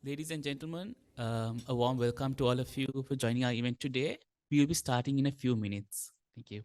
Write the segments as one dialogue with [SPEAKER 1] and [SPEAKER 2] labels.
[SPEAKER 1] Ladies and gentlemen, a warm welcome to all of you for joining our event today. We will be starting in a few minutes. Thank you.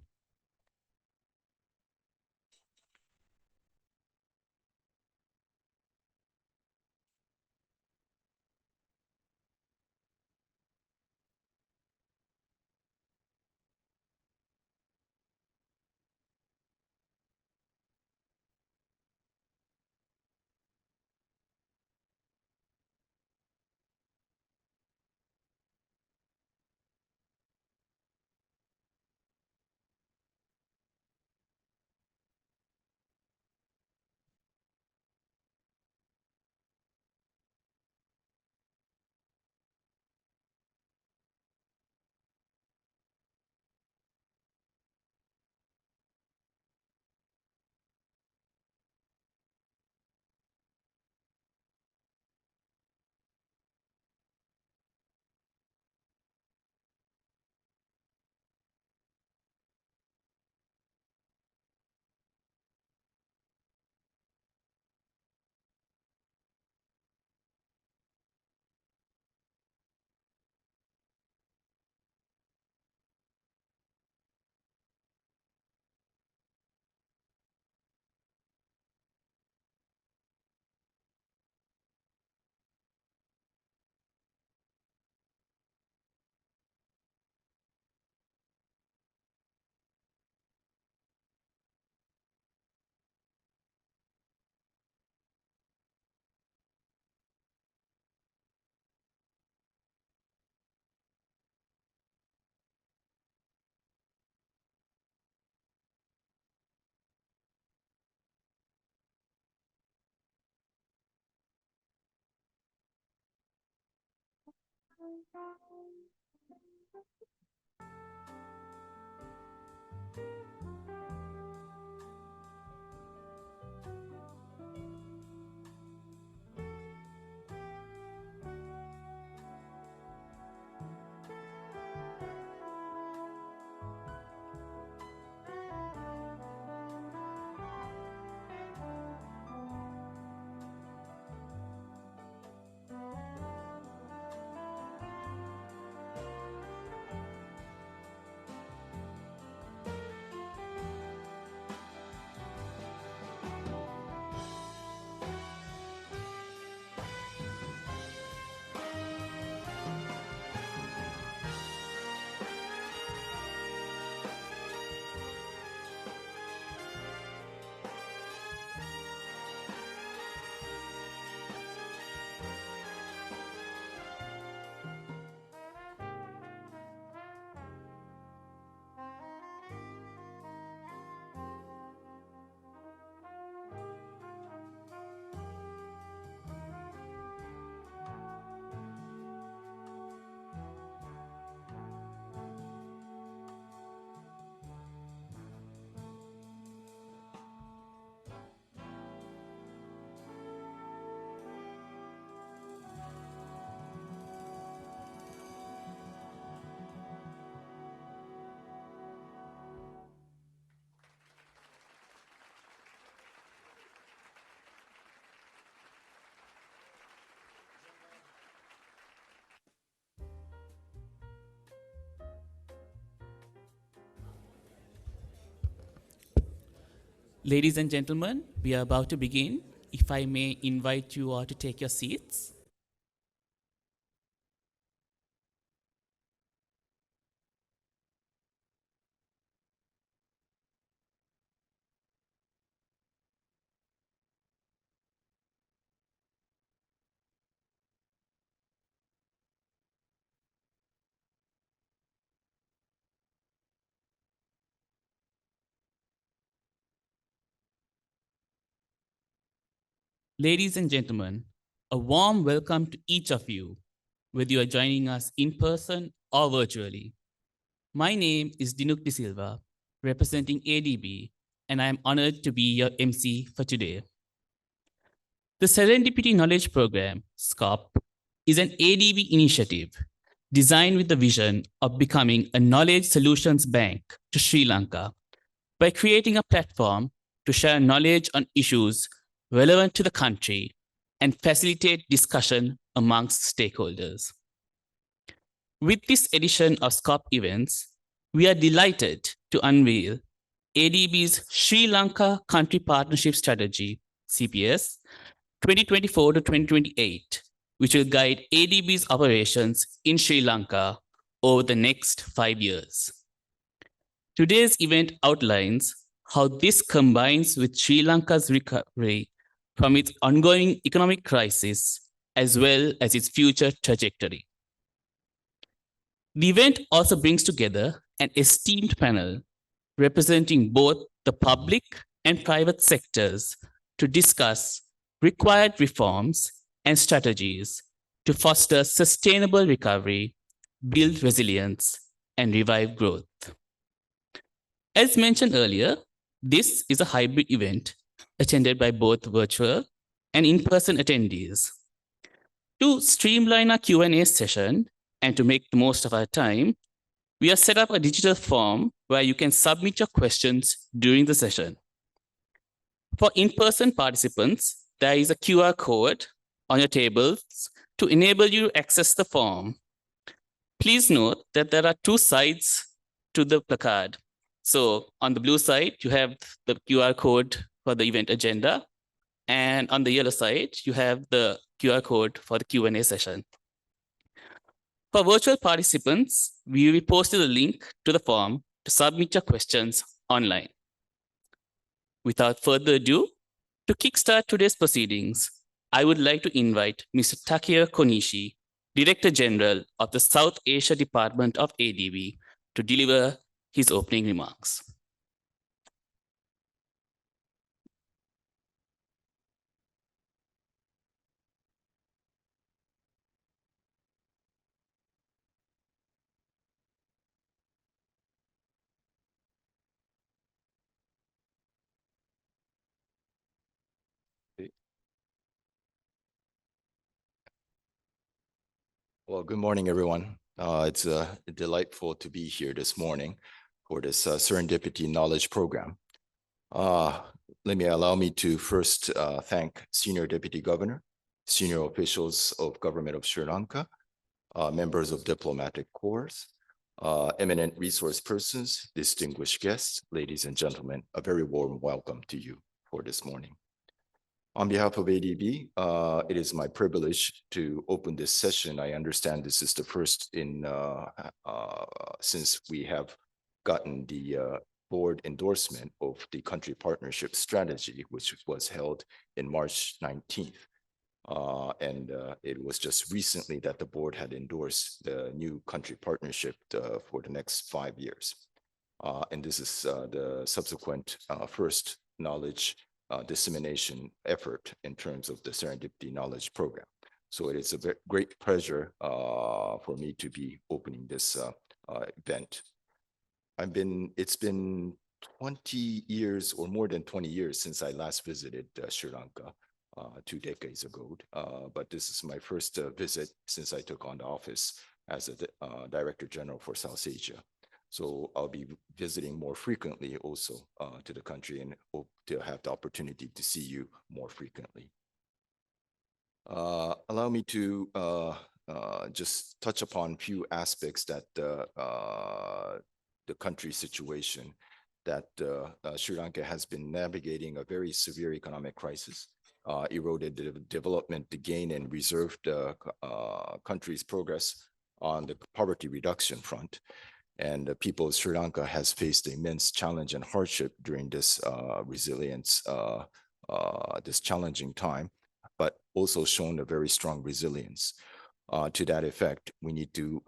[SPEAKER 1] Ladies and gentlemen, we are about to begin. If I may invite you all to take your seats. Ladies and gentlemen, a warm welcome to each of you, whether you are joining us in person or virtually. My name is Dinuk De Silva, representing ADB, and I am honored to be your MC for today. The Serendipity Knowledge Program, SKOP, is an ADB initiative designed with the vision of becoming a knowledge solutions bank to Sri Lanka by creating a platform to share knowledge on issues relevant to the country and facilitate discussion amongst stakeholders. With this edition of SCOP events, we are delighted to unveil ADB's Sri Lanka Country Partnership Strategy, CPS, 2024 to 2028, which will guide ADB's operations in Sri Lanka over the next 5 years. Today's event outlines how this combines with Sri Lanka's recovery from its ongoing economic crisis as well as its future trajectory. The event also brings together an esteemed panel representing both the public and private sectors to discuss required reforms and strategies to foster sustainable recovery, build resilience, and revive growth. As mentioned earlier, this is a hybrid event attended by both virtual and in-person attendees. To streamline our Q&A session and to make the most of our time, we have set up a digital form where you can submit your questions during the session. For in-person participants, there is a QR code on your tables to enable you to access the form. Please note that there are two sides to the placard. So on the blue side, you have the QR code for the event agenda. And on the yellow side, you have the QR code for the Q&A session. For virtual participants, we will post a link to the form to submit your questions online. Without further ado, to kickstart today's proceedings, I would like to invite Mr. Takeo Konishi, Director General of the South Asia Department of ADB, to deliver his opening remarks.
[SPEAKER 2] Well, good morning, everyone. It's delightful to be here this morning for this Serendipity Knowledge Program. Allow me to first thank Senior Deputy Governor, senior officials of Government of Sri Lanka, members of diplomatic corps, eminent resource persons, distinguished guests, ladies and gentlemen, a very warm welcome to you for this morning. On behalf of ADB, it is my privilege to open this session. I understand this is the first since we have gotten the board endorsement of the country partnership strategy, which was held in March 19th. It was just recently that the board had endorsed the new country partnership for the next 5 years. And this is the subsequent first knowledge dissemination effort in terms of the Serendipity Knowledge Program. So it is a great pleasure for me to be opening this event. It's been 20 years or more than 20 years since I last visited Sri Lanka 2 decades ago. But this is my first visit since I took on the office as a Director General for South Asia. So I'll be visiting more frequently also to the country and hope to have the opportunity to see you more frequently. Allow me to just touch upon a few aspects that the country situation that Sri Lanka has been navigating a very severe economic crisis, eroded the development, the gain, and reserved the country's progress on the poverty reduction front. And the people of Sri Lanka has faced immense challenge and hardship during this resilience, this challenging time, but also shown a very strong resilience. To that effect, we need to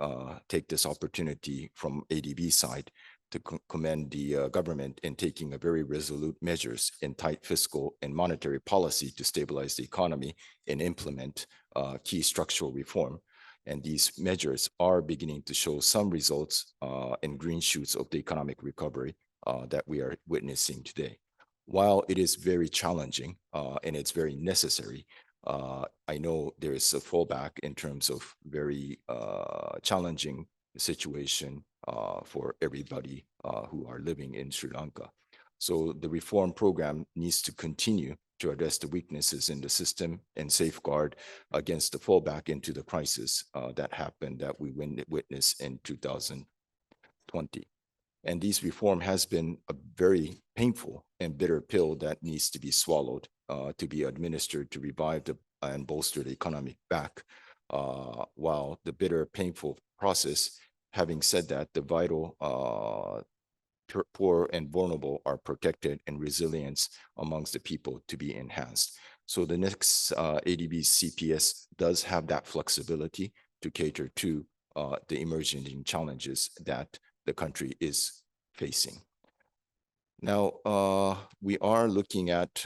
[SPEAKER 2] take this opportunity from ADB side to commend the government in taking a very resolute measures in tight fiscal and monetary policy to stabilize the economy and implement key structural reform. And these measures are beginning to show some results and green shoots of the economic recovery that we are witnessing today. While it is very challenging and it's very necessary, I know there is a fallback in terms of very challenging situation for everybody who are living in Sri Lanka. So the reform program needs to continue to address the weaknesses in the system and safeguard against the fallback into the crisis that happened that we witnessed in 2020. And this reform has been a very painful and bitter pill that needs to be swallowed to be administered to revive and bolster the economy back. While the bitter, painful process, having said that, the vital, poor and vulnerable are protected and resilience amongst the people to be enhanced. So the next ADB CPS does have that flexibility to cater to the emerging challenges that the country is facing. Now, we are looking at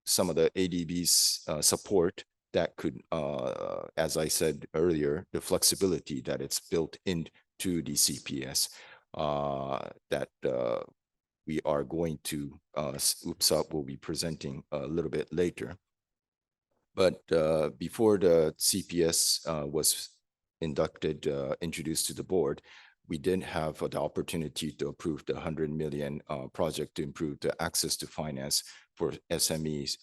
[SPEAKER 2] some of the ADB's support that could, as I said earlier, the flexibility that it's built into the CPS that we are going to, UPSAP will be presenting a little bit later. But before the CPS was introduced to the board, we did have the opportunity to approve the 100 million project to improve the access to finance for SMEs,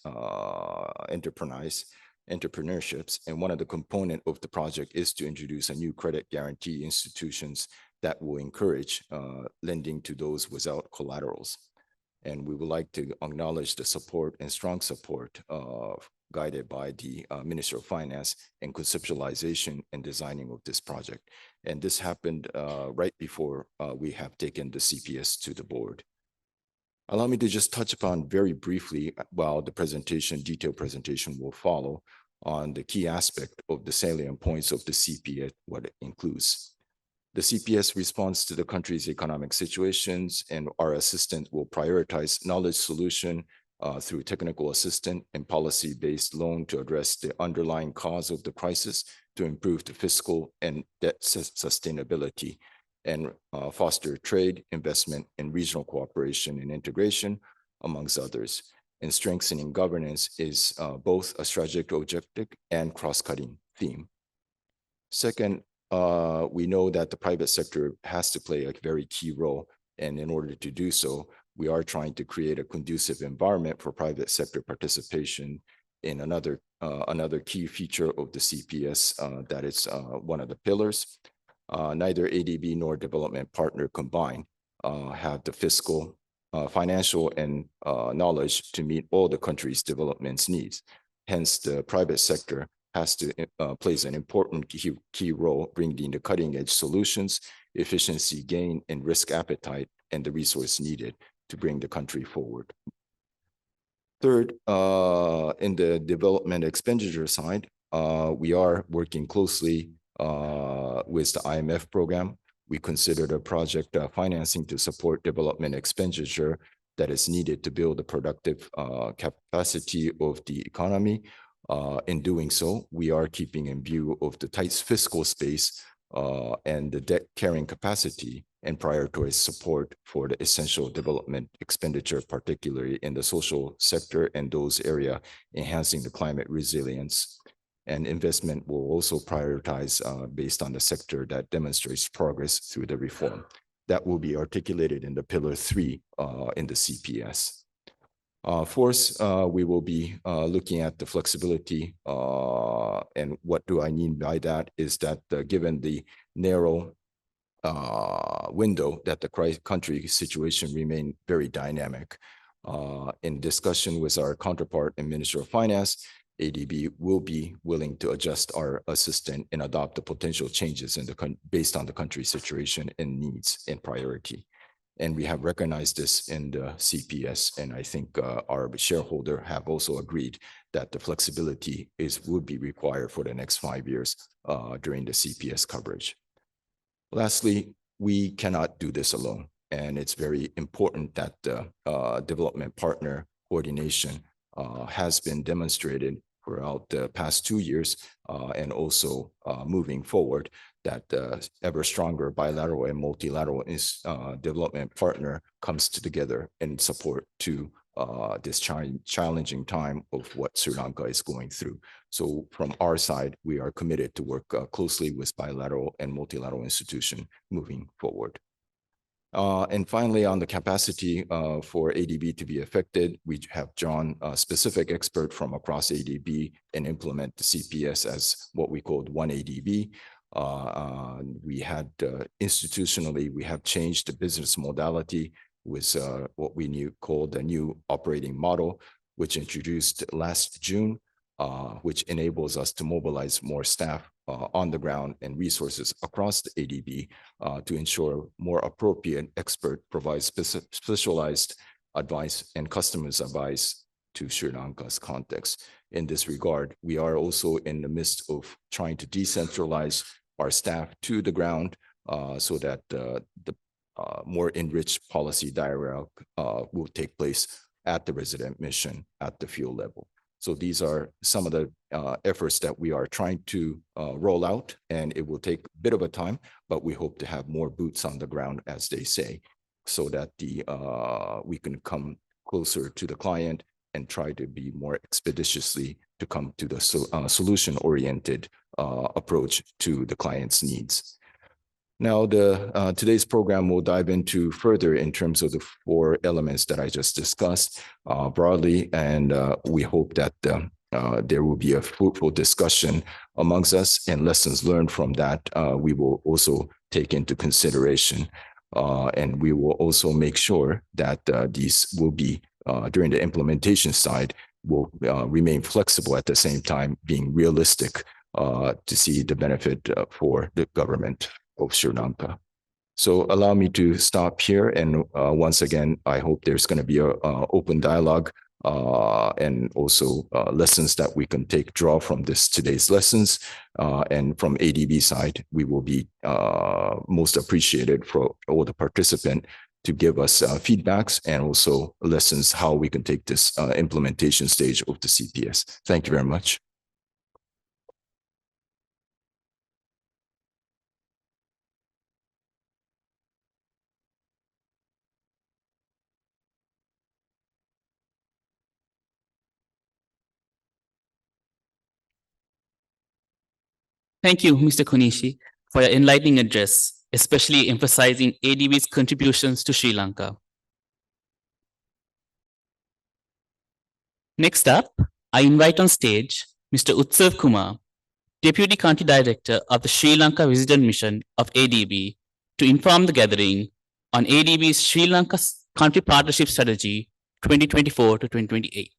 [SPEAKER 2] entrepreneurships. And one of the component of the project is to introduce a new credit guarantee institutions that will encourage lending to those without collaterals. And we would like to acknowledge the support and strong support guided by the Minister of Finance in conceptualization and designing of this project. And this happened right before we have taken the CPS to the board. Allow me to just touch upon very briefly while the presentation, detailed presentation will follow on the key aspect of the salient points of the CPS, what it includes. The CPS responds to the country's economic situations, and our assistant will prioritize knowledge solution through technical assistance and policy-based loan to address the underlying cause of the crisis, to improve the fiscal and debt sustainability, and foster trade, investment, and regional cooperation and integration, amongst others. And strengthening governance is both a strategic objective and cross-cutting theme. Second, we know that the private sector has to play a very key role, and in order to do so, we are trying to create a conducive environment for private sector participation in another key feature of the CPS that is one of the pillars. Neither ADB nor development partner combined have the fiscal, financial, and knowledge to meet all the country's development needs. Hence, the private sector has to plays an important key role, bringing the cutting-edge solutions, efficiency gain, and risk appetite, and the resource needed to bring the country forward. Third, in the development expenditure side, we are working closely with the IMF program. We considered a project financing to support development expenditure that is needed to build the productive capacity of the economy. In doing so, we are keeping in view of the tight fiscal space and the debt carrying capacity, and prioritize support for the essential development expenditure, particularly in the social sector and those areas enhancing the climate resilience. And investment will also prioritize based on the sector that demonstrates progress through the reform. That will be articulated in the pillar 3 in the CPS. Fourth, we will be looking at the flexibility, and what do I mean by that is that given the narrow window that the country situation remained very dynamic. In discussion with our counterpart in Ministry of Finance, ADB will be willing to adjust our assistance and adopt the potential changes in based on the country's situation and needs and priority. And we have recognized this in the CPS, and I think our shareholder have also agreed that the flexibility would be required for the next 5 years during the CPS coverage. Lastly, we cannot do this alone, and it's very important that the development partner coordination has been demonstrated throughout the past 2 years and also moving forward, that ever stronger bilateral and multilateral development partner comes together in support to this challenging time of what Sri Lanka is going through. So from our side, we are committed to work closely with bilateral and multilateral institutions moving forward. And finally, on the capacity for ADB to be affected, we have drawn a specific expert from across ADB and implement the CPS as what we called one ADB. We had institutionally, we have changed the business modality with what we called the new operating model, which introduced last June, which enables us to mobilize more staff on the ground and resources across the ADB to ensure more appropriate expert provides specialized advice and customers advice to Sri Lanka's context. In this regard, we are also in the midst of trying to decentralize our staff to the ground so that the more enriched policy dialogue will take place at the resident mission at the field level. So these are some of the efforts that we are trying to roll out, and it will take a bit of a time, but we hope to have more boots on the ground, as they say, so that we can come closer to the client and try to be more expeditiously to come to the solution-oriented approach to the client's needs. Now, today's program will dive into further in terms of the 4 elements that I just discussed broadly, and we hope that there will be a fruitful discussion amongst us, and lessons learned from that we will also take into consideration. And we will also make sure that these will be, during the implementation side, will remain flexible at the same time, being realistic to see the benefit for the government of Sri Lanka. So allow me to stop here. And once again, I hope there's going to be an open dialogue and also lessons that we can draw from today's lessons. And from ADB side, we will be most appreciated for all the participants to give us feedbacks and also lessons how we can take this implementation stage of the CPS. Thank you very much.
[SPEAKER 1] Thank you, Mr. Konishi, for your enlightening address, especially emphasizing ADB's contributions to Sri Lanka. Next up, I invite on stage Mr. Utsav Kumar, Deputy Country Director of the Sri Lanka Resident Mission of ADB, to inform the gathering on ADB's Sri Lanka Country Partnership Strategy 2024 to 2028.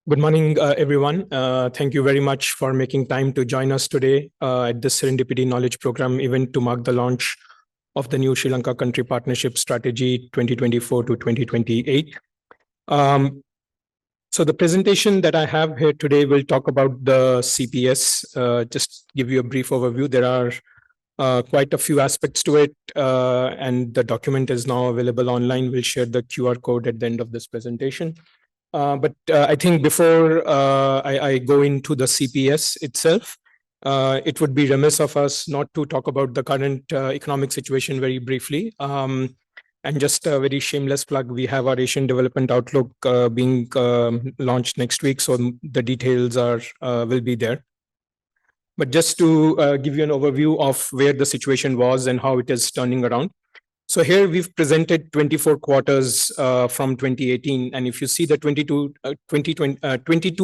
[SPEAKER 3] Good morning, everyone. Thank you very much for making time to join us today at this Serendipity Knowledge Program event to mark the launch of the new Sri Lanka Country Partnership Strategy 2024 to 2028. So the presentation that I have here today will talk about the CPS. Just give you a brief overview. There are quite a few aspects to it, and the document is now available online. We'll share the QR code at the end of this presentation. But I think before I go into the CPS itself, it would be remiss of us not to talk about the current economic situation very briefly. And just a very shameless plug, we have our Asian Development Outlook being launched next week, so the details will be there. But just to give you an overview of where the situation was and how it is turning around. So here we've presented 24 quarters from 2018. And if you see the 22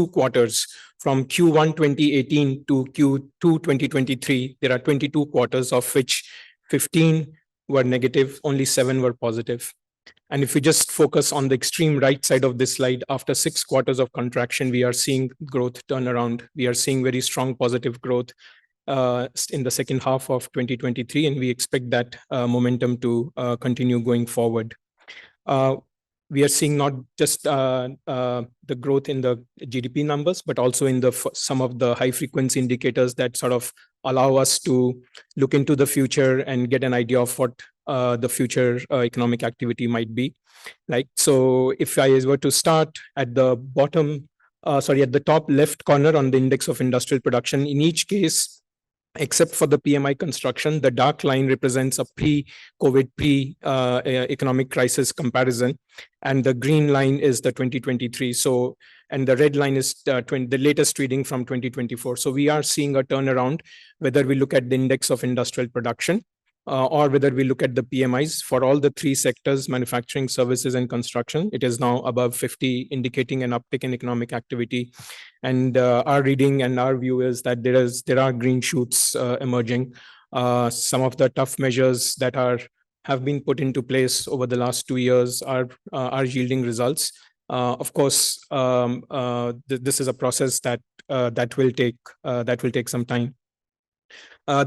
[SPEAKER 3] quarters from Q1 2018 to Q2 2023, there are 22 quarters, of which 15 were negative, only 7 were positive. And if we just focus on the extreme right side of this slide, after 6 quarters of contraction, we are seeing growth turn around. We are seeing very strong positive growth in the second half of 2023, and we expect that momentum to continue going forward. We are seeing not just the growth in the GDP numbers, but also in some of the high frequency indicators that sort of allow us to look into the future and get an idea of what the future economic activity might be. Like, so if I were to start at the bottom, at the top left corner on the index of industrial production, in each case, except for the PMI construction, the dark line represents a pre-COVID, economic crisis comparison, and the green line is the 2023. So, and the red line is the latest reading from 2024. So we are seeing a turnaround, whether we look at the index of industrial production or whether we look at the PMIs for all the 3 sectors, manufacturing, services, and construction. It is now above 50, indicating an uptick in economic activity. And our reading and our view is that there are green shoots emerging. Some of the tough measures that have been put into place over the last 2 years are yielding results. Of course, this is a process that will take some time.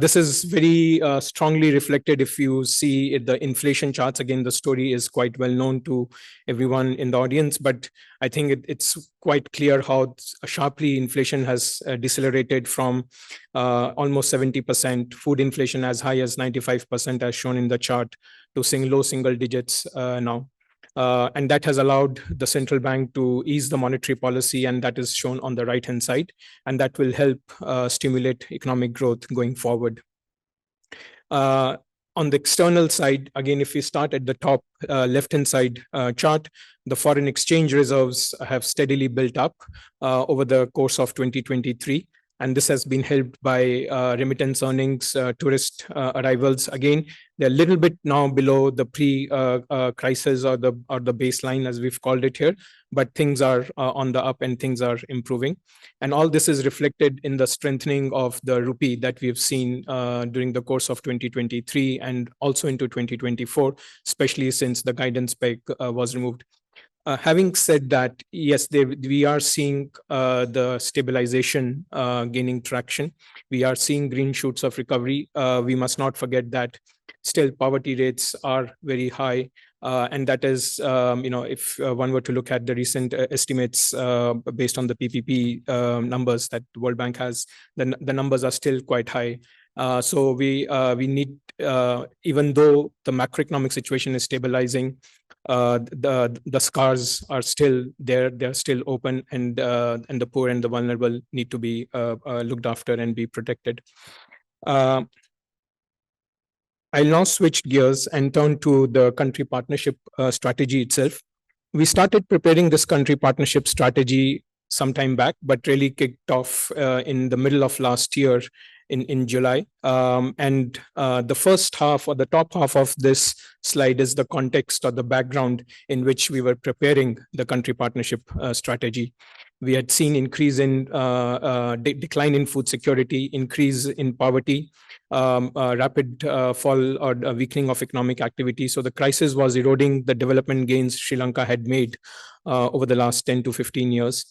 [SPEAKER 3] This is very strongly reflected if you see the inflation charts. Again, the story is quite well known to everyone in the audience, but I think it's quite clear how sharply inflation has decelerated from almost 70%, food inflation as high as 95%, as shown in the chart, to low single digits now. And that has allowed the central bank to ease the monetary policy, and that is shown on the right-hand side, and that will help stimulate economic growth going forward. On the external side, again, if we start at the top left-hand side chart, the foreign exchange reserves have steadily built up over the course of 2023. And this has been helped by remittance earnings, tourist arrivals. Again, they're a little bit now below the pre-crisis or the baseline, as we've called it here, but things are on the up and things are improving. And all this is reflected in the strengthening of the rupee that we've seen during the course of 2023 and also into 2024, especially since the guidance peg was removed. Having said that, yes, we are seeing the stabilization gaining traction. We are seeing green shoots of recovery. We must not forget that still poverty rates are very high. And that is, if one were to look at the recent estimates based on the PPP numbers that the World Bank has, the numbers are still quite high. So we need, even though the macroeconomic situation is stabilizing, the scars are still there. They're still open, and the poor and the vulnerable need to be looked after and be protected. I'll now switch gears and turn to the country partnership strategy itself. We started preparing this country partnership strategy some time back, but really kicked off in the middle of last year in July. And the first half or the top half of this slide is the context or the background in which we were preparing the country partnership strategy. We had seen increase in decline in food security, increase in poverty, rapid fall or weakening of economic activity. So the crisis was eroding the development gains Sri Lanka had made over the last 10 to 15 years.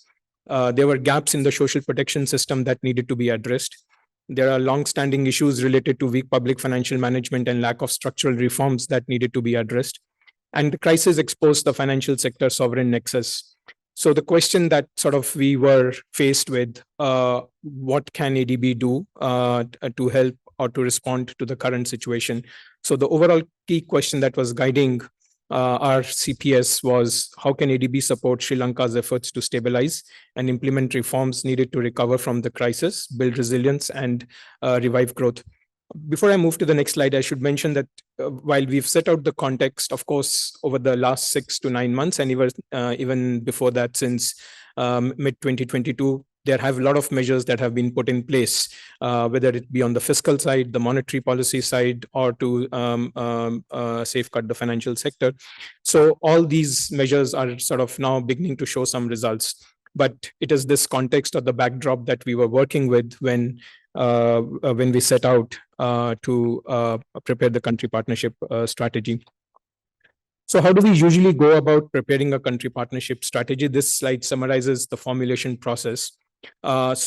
[SPEAKER 3] There were gaps in the social protection system that needed to be addressed. There are long-standing issues related to weak public financial management and lack of structural reforms that needed to be addressed. And the crisis exposed the financial sector sovereign nexus. So the question that sort of we were faced with, what can ADB do to help or to respond to the current situation? So the overall key question that was guiding our CPS was, how can ADB support Sri Lanka's efforts to stabilize and implement reforms needed to recover from the crisis, build resilience, and revive growth? Before I move to the next slide, I should mention that while we've set out the context, of course, over the last 6 to 9 months, and even before that, since mid-2022, there have a lot of measures that have been put in place, whether it be on the fiscal side, the monetary policy side, or to safeguard the financial sector. So all these measures are sort of now beginning to show some results. But it is this context or the backdrop that we were working with when we set out to prepare the country partnership strategy. So how do we usually go about preparing a country partnership strategy? This slide summarizes the formulation process. It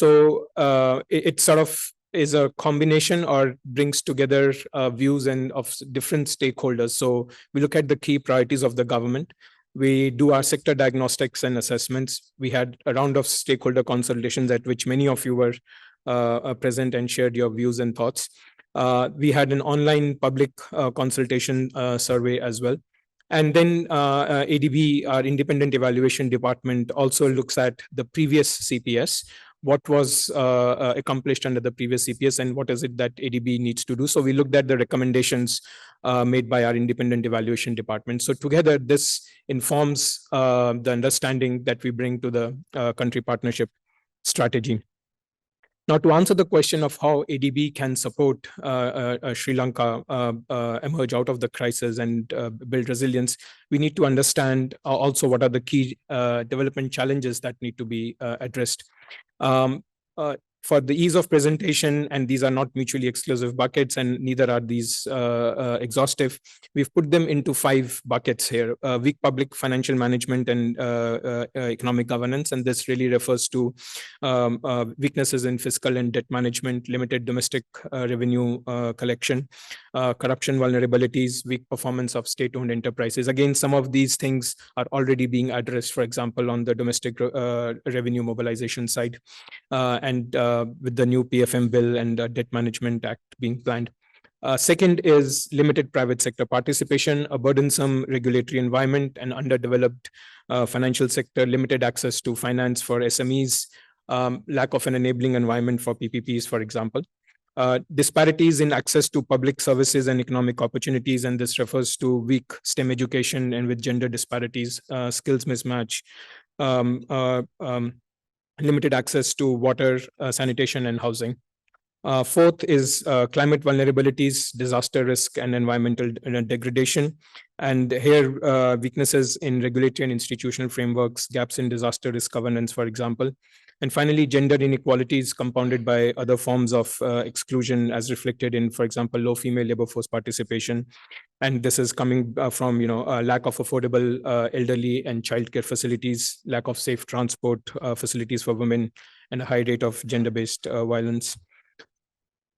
[SPEAKER 3] sort of is a combination or brings together views and of different stakeholders. So we look at the key priorities of the government. We do our sector diagnostics and assessments. We had a round of stakeholder consultations at which many of you were present and shared your views and thoughts. We had an online public consultation survey as well. And then ADB, our independent evaluation department, also looks at the previous CPS, what was accomplished under the previous CPS and what is it that ADB needs to do. So we looked at the recommendations made by our independent evaluation department. So together, this informs the understanding that we bring to the country partnership strategy. Now, to answer the question of how ADB can support Sri Lanka emerge out of the crisis and build resilience, we need to understand also what are the key development challenges that need to be addressed. For the ease of presentation, and these are not mutually exclusive buckets and neither are these exhaustive, we've put them into 5 buckets here: weak public financial management and economic governance. And this really refers to weaknesses in fiscal and debt management, limited domestic revenue collection, corruption vulnerabilities, weak performance of state-owned enterprises. Again, some of these things are already being addressed, for example, on the domestic revenue mobilization side. And with the new PFM bill and Debt Management Act being planned. Second is limited private sector participation, a burdensome regulatory environment, an underdeveloped financial sector, limited access to finance for SMEs, lack of an enabling environment for PPPs, for example. Disparities in access to public services and economic opportunities, and this refers to weak STEM education and with gender disparities, skills mismatch, limited access to water, sanitation, and housing. Fourth is climate vulnerabilities, disaster risk, and environmental degradation. And here, weaknesses in regulatory and institutional frameworks, gaps in disaster risk governance, for example. And finally, gender inequalities compounded by other forms of exclusion as reflected in, for example, low female labor force participation. And this is coming from, lack of affordable elderly and childcare facilities, lack of safe transport facilities for women, and a high rate of gender-based violence.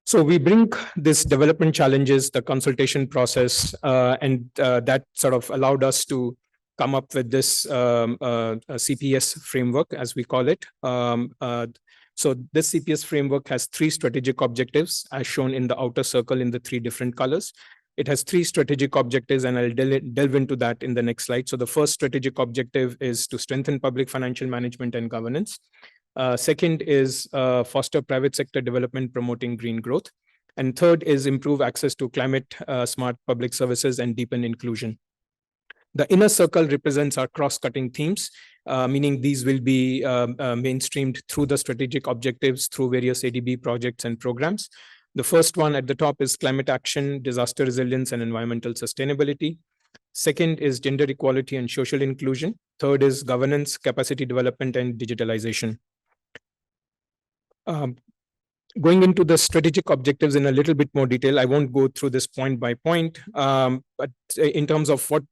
[SPEAKER 3] So we bring this development challenges, the consultation process, and that sort of allowed us to come up with this CPS framework, as we call it. So this CPS framework has 3 strategic objectives, as shown in the outer circle in the 3 different colors. It has 3 strategic objectives, and I'll delve into that in the next slide. So the first strategic objective is to strengthen public financial management and governance. Second is foster private sector development, promoting green growth. And third is improve access to climate smart public services and deepen inclusion. The inner circle represents our cross-cutting themes, meaning these will be mainstreamed through the strategic objectives through various ADB projects and programs. The first one at the top is climate action, disaster resilience, and environmental sustainability. Second is gender equality and social inclusion. Third is governance, capacity development, and digitalization. Going into the strategic objectives in a little bit more detail, I won't go through this point by point, but in terms of what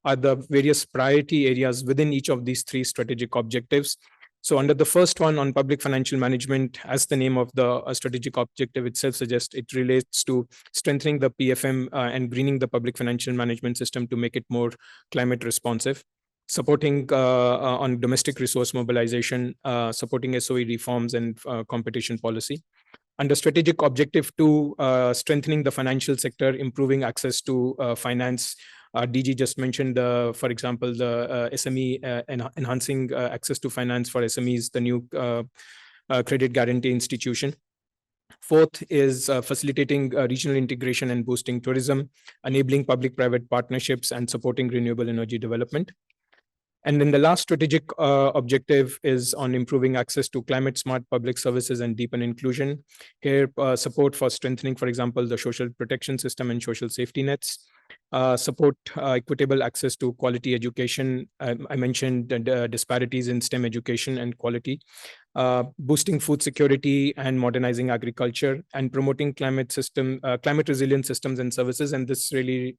[SPEAKER 3] are the various priority areas within each of these 3 strategic objectives. So under the first one on public financial management, as the name of the strategic objective itself suggests, it relates to strengthening the PFM and greening the public financial management system to make it more climate responsive, supporting on domestic resource mobilization, supporting SOE reforms and competition policy. Under strategic objective 2, strengthening the financial sector, improving access to finance. DG just mentioned, for example, the SME enhancing access to finance for SMEs, the new credit guarantee institution. Fourth is facilitating regional integration and boosting tourism, enabling public-private partnerships, and supporting renewable energy development. And then the last strategic objective is on improving access to climate smart public services and deepen inclusion. Here, support for strengthening, for example, the social protection system and social safety nets. Support equitable access to quality education. I mentioned disparities in STEM education and quality. Boosting food security and modernizing agriculture, and promoting climate resilient systems and services. And this really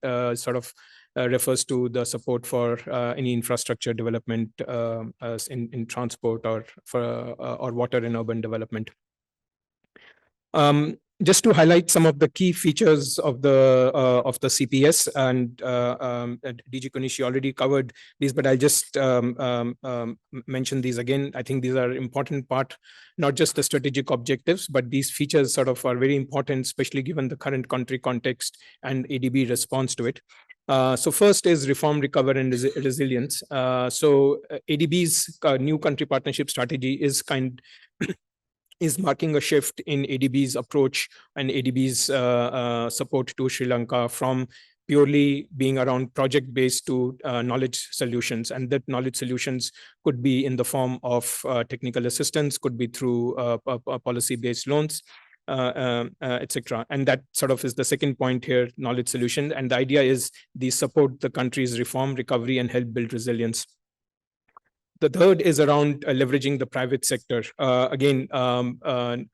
[SPEAKER 3] refers to the support for any infrastructure development in transport or water and urban development. Just to highlight some of the key features of the CPS, and DG Kunishi already covered these, but I'll just mention these again. I think these are important part, not just the strategic objectives, but these features sort of are very important, especially given the current country context and ADB response to it. So first is reform, recover, and resilience. ADB's new country partnership strategy is marking a shift in ADB's approach and ADB's support to Sri Lanka from purely being around project-based to knowledge solutions. And that knowledge solutions could be in the form of technical assistance, could be through policy-based loans, etc. And that sort of is the second point here, knowledge solution. And the idea is these support the country's reform, recovery, and help build resilience. The third is around leveraging the private sector. Again, I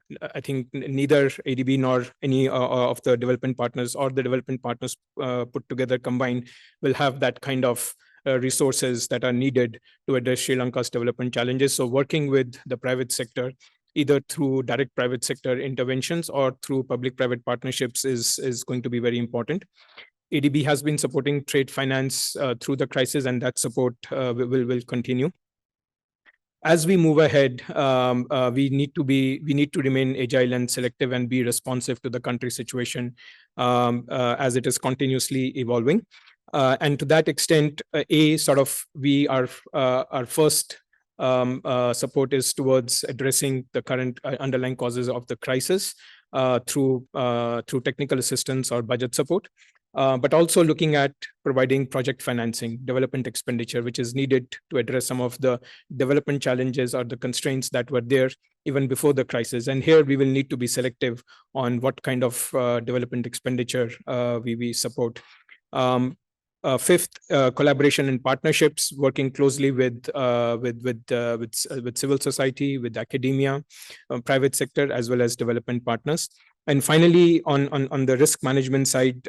[SPEAKER 3] think neither ADB nor any of the development partners or the development partners put together combined will have that kind of resources that are needed to address Sri Lanka's development challenges. So working with the private sector, either through direct private sector interventions or through public-private partnerships is going to be very important. ADB has been supporting trade finance through the crisis, and that support will continue. As we move ahead, we need to remain agile and selective and be responsive to the country situation as it is continuously evolving. And to that extent, our first support is towards addressing the current underlying causes of the crisis through technical assistance or budget support. But also looking at providing project financing, development expenditure, which is needed to address some of the development challenges or the constraints that were there even before the crisis. And here we will need to be selective on what kind of development expenditure we support. Fifth, collaboration and partnerships, working closely with civil society, with academia, private sector, as well as development partners. And finally, on the risk management side,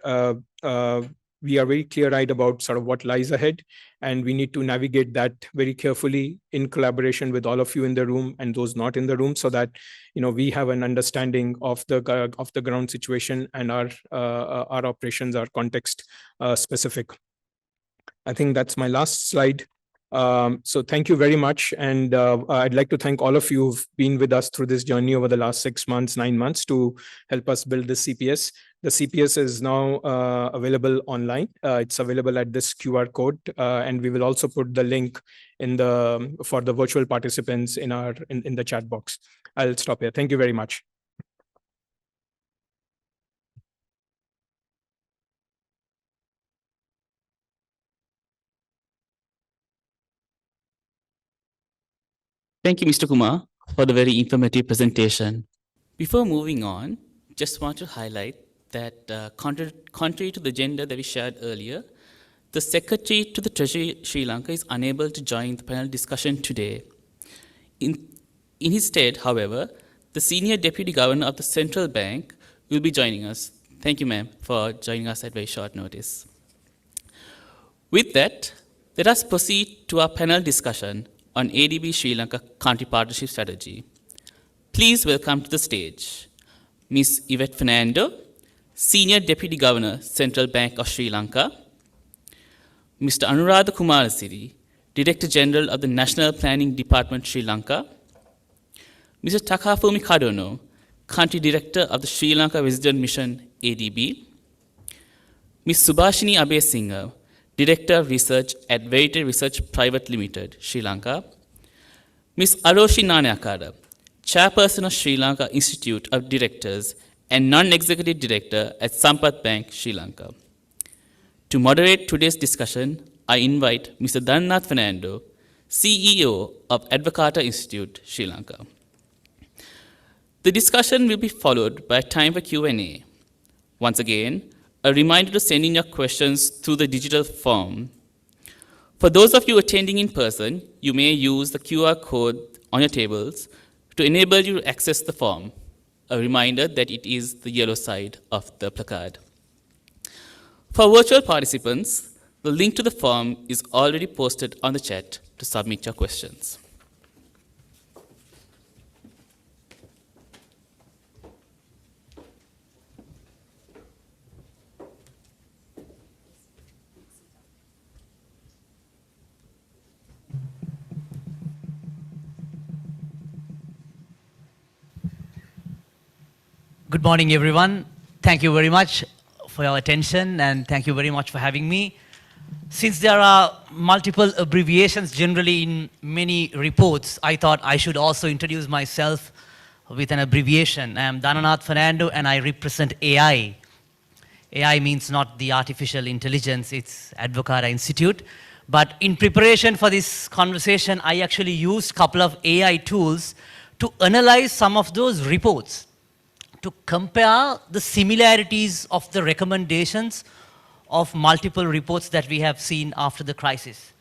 [SPEAKER 3] we are very clear-eyed about sort of what lies ahead, and we need to navigate that very carefully in collaboration with all of you in the room and those not in the room, so that we have an understanding of the ground situation and our operations are context specific. I think that's my last slide. So thank you very much. And I'd like to thank all of you who've been with us through this journey over the last 6 months, 9 months to help us build this CPS. The CPS is now available online. It's available at this QR code. And we will also put the link for the virtual participants in the chat box. I'll stop here. Thank you very much.
[SPEAKER 1] Thank you, Mr. Kumar, for the very informative presentation. Before moving on, just want to highlight that contrary to the agenda that we shared earlier, the Secretary to the Treasury Sri Lanka is unable to join the panel discussion today. In his stead, however, the Senior Deputy Governor of the Central Bank will be joining us. Thank you, ma'am, for joining us at very short notice. With that, let us proceed to our panel discussion on ADB Sri Lanka Country Partnership Strategy. Please welcome to the stage Ms. Yvette Fernando, Senior Deputy Governor, Central Bank of Sri Lanka, Mr. Anuradha Kumarasiri, Director General of the National Planning Department, Sri Lanka, Mr. Takafumi Kadono, Country Director of the Sri Lanka Resident Mission, ADB, Ms. Subhashini Abesinghe, Director of Research at Verite Research Private Limited, Sri Lanka, Ms. Aroshi Nanayakara, Chairperson of Sri Lanka Institute of Directors and Non-Executive Director at Sampath Bank, Sri Lanka. To moderate today's discussion, I invite Mr. Dhannath Fernando, CEO of Advocata Institute, Sri Lanka. The discussion will be followed by a time for Q&A. Once again, a reminder to send in your questions through the digital form. For those of you attending in person, you may use the QR code on your tables to enable you to access the form. A reminder that it is the yellow side of the placard. For virtual participants, the link to the form is already posted on the chat to submit your questions.
[SPEAKER 4] Good morning, everyone. Thank you very much for your attention, and thank you very much for having me. Since there are multiple abbreviations generally in many reports, I thought I should also introduce myself with an abbreviation. I am Dhannath Fernando, and I represent AI. AI means not the artificial intelligence, it's Advocata Institute. But in preparation for this conversation, I actually used a couple of AI tools to analyze some of those reports, to compare the similarities of the recommendations of multiple reports that we have seen after the crisis.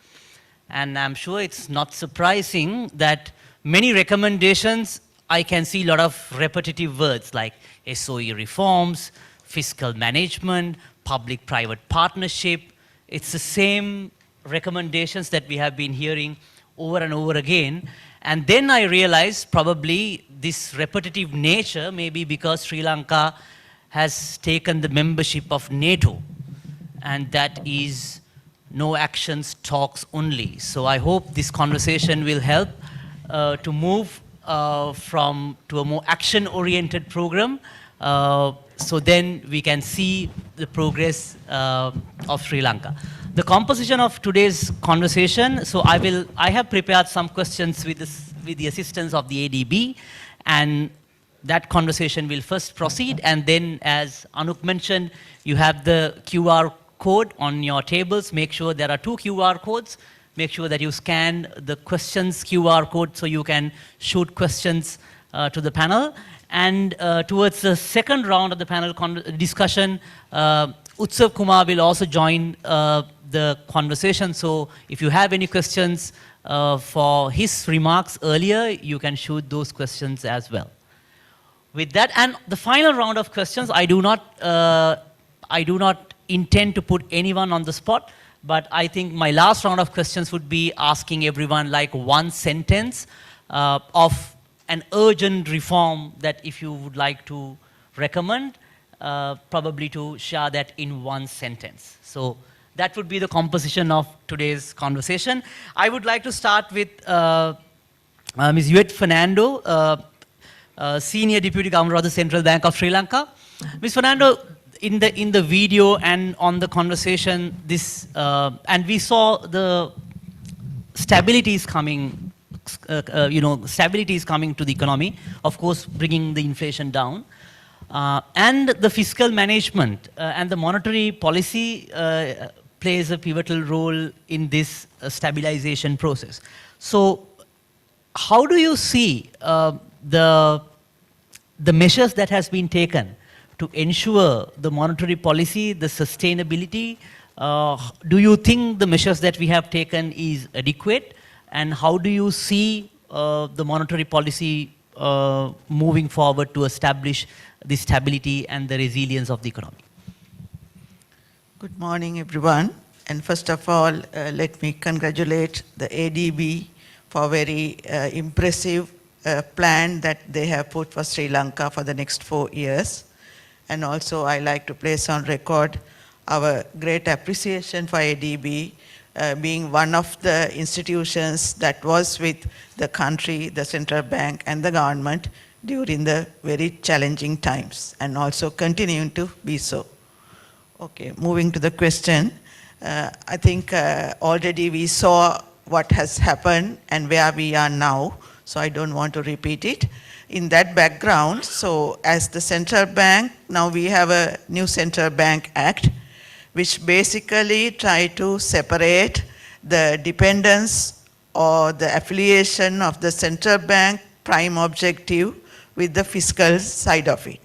[SPEAKER 4] And I'm sure it's not surprising that many recommendations, I can see a lot of repetitive words like SOE reforms, fiscal management, public-private partnership. It's the same recommendations that we have been hearing over and over again. And then I realized probably this repetitive nature may be because Sri Lanka has taken the membership of NATO, and that is no actions, talks only. So I hope this conversation will help to move to a more action-oriented program, so then we can see the progress of Sri Lanka. The composition of today's conversation, so I have prepared some questions with the assistance of the ADB, and that conversation will first proceed, and then as Anup mentioned, you have the QR code on your tables. Make sure there are 2 QR codes. Make sure that you scan the questions QR code so you can shoot questions to the panel. And towards the second round of the panel discussion, Utsav Kumar will also join the conversation. So if you have any questions for his remarks earlier, you can shoot those questions as well. With that, and the final round of questions, I do not intend to put anyone on the spot, but I think my last round of questions would be asking everyone like one sentence of an urgent reform that if you would like to recommend, probably to share that in one sentence. So that would be the composition of today's conversation. I would like to start with Ms. Yvette Fernando, Senior Deputy Governor of the Central Bank of Sri Lanka. Ms. Fernando, in the video and on the conversation, and we saw the stability is coming, stability is coming to the economy, of course, bringing the inflation down. And the fiscal management and the monetary policy plays a pivotal role in this stabilization process. So how do you see the measures that has been taken to ensure the monetary policy, the sustainability? Do you think the measures that we have taken is adequate? And how do you see the monetary policy moving forward to establish the stability and the resilience of the economy?
[SPEAKER 5] Good morning, everyone. And first of all, let me congratulate the ADB for a very impressive plan that they have put for Sri Lanka for the next 4 years. And also, I like to place on record our great appreciation for ADB being one of the institutions that was with the country, the central bank, and the government during the very challenging times, and also continuing to be so. Okay, moving to the question. I think already we saw what has happened and where we are now, so I don't want to repeat it. In that background, so as the central bank, now we have a new Central Bank Act, which basically try to separate the dependence or the affiliation of the central bank prime objective with the fiscal side of it.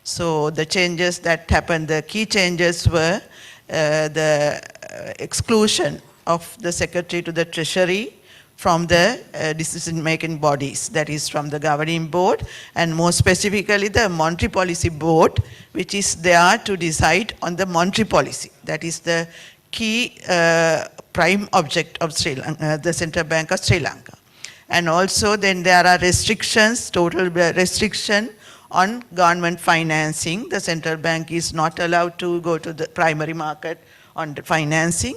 [SPEAKER 5] So the changes that happened, the key changes were the exclusion of the Secretary to the Treasury from the decision-making bodies, that is from the governing board, and more specifically the Monetary Policy Board, which is there to decide on the monetary policy. That is the key prime object of Sri Lanka, the Central Bank of Sri Lanka. And also then there are restrictions, total restriction on government financing. The central bank is not allowed to go to the primary market on the financing.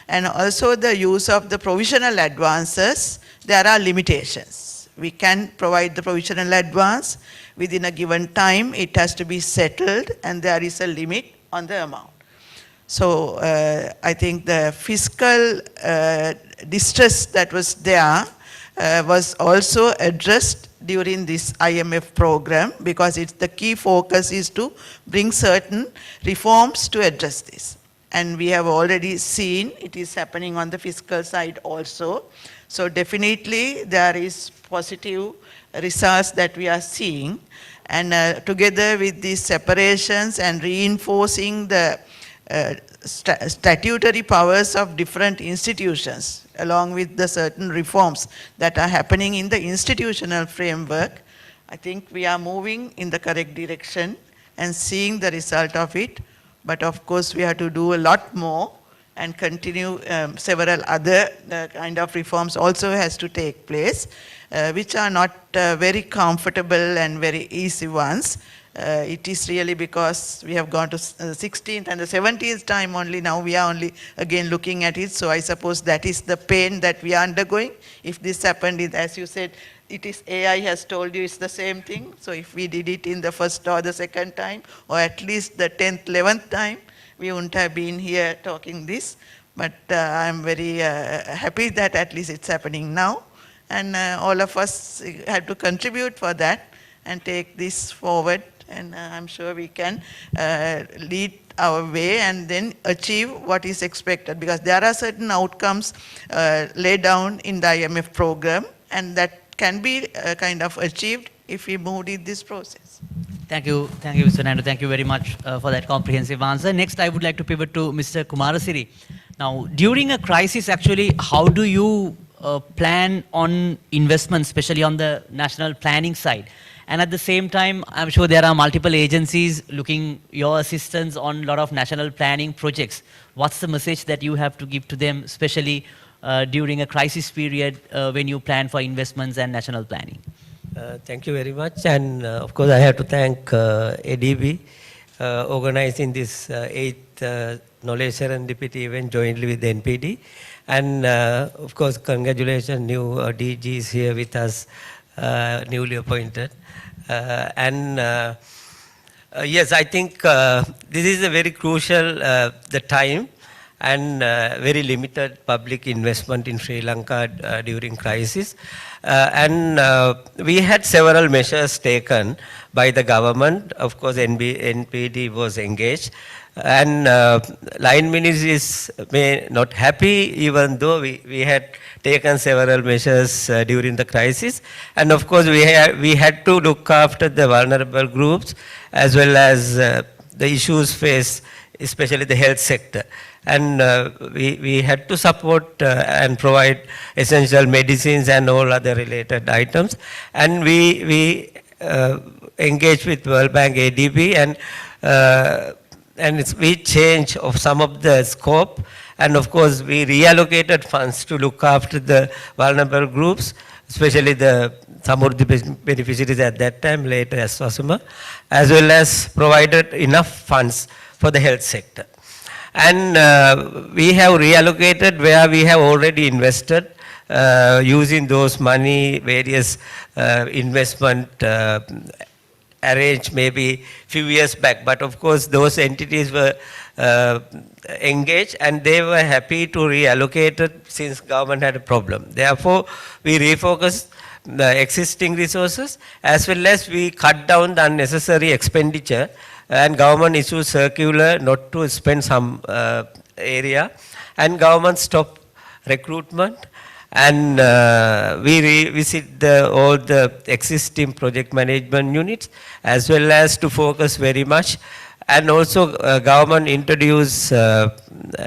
[SPEAKER 5] And also the use of the provisional advances, there are limitations. We can provide the provisional advance within a given time, it has to be settled, and there is a limit on the amount. So I think the fiscal distress that was there was also addressed during this IMF program, because it's the key focus is to bring certain reforms to address this. And we have already seen it is happening on the fiscal side also. So definitely there is positive results that we are seeing. And together with these separations and reinforcing the statutory powers of different institutions, along with the certain reforms that are happening in the institutional framework, I think we are moving in the correct direction and seeing the result of it. But of course, we have to do a lot more and continue several other kind of reforms also has to take place, which are not very comfortable and very easy ones. It is really because we have gone to 16th and the 17th time only, now we are only again looking at it. So I suppose that is the pain that we are undergoing. If this happened, as you said, it is AI has told you it's the same thing. So if we did it in the first or the second time, or at least the 10th, 11th time, we wouldn't have been here talking this. But I'm very happy that at least it's happening now. And all of us have to contribute for that and take this forward. And I'm sure we can lead our way and then achieve what is expected. Because there are certain outcomes laid down in the IMF program, and that can be kind of achieved if we move in this process.
[SPEAKER 4] Thank you, Mr. Nando. Thank you very much for that comprehensive answer. Next, I would like to pivot to Mr. Kumarasiri. Now, during a crisis, actually, how do you plan on investment, especially on the national planning side? And at the same time, I'm sure there are multiple agencies looking your assistance on a lot of national planning projects. What's the message that you have to give to them, especially during a crisis period when you plan for investments and national planning?
[SPEAKER 6] Thank you very much. And of course, I have to thank ADB organizing this 8th Knowledge Serendipity event jointly with the NPD. And of course, congratulations, new DG is here with us, newly appointed. Yes, I think this is a very crucial the time and very limited public investment in Sri Lanka during crisis. We had several measures taken by the government. Of course, NPD was engaged. And line ministries may not happy, even though we had taken several measures during the crisis. And of course, we had to look after the vulnerable groups as well as the issues faced, especially the health sector. And we had to support and provide essential medicines and all other related items. And we engaged with World Bank, ADB, and we changed of some of the scope, and of course we reallocated funds to look after the vulnerable groups, especially the Samurdhi beneficiaries at that time, later as Swasuma, as well as provided enough funds for the health sector. And we have reallocated where we have already invested, using those money, various investment arranged maybe few years back, but of course those entities were engaged and they were happy to reallocate it since government had a problem. Therefore, we refocused the existing resources as well as we cut down the unnecessary expenditure and government issues circular not to spend some area, and government stop recruitment, and we revisit all the existing project management units, as well as to focus very much, and also government introduce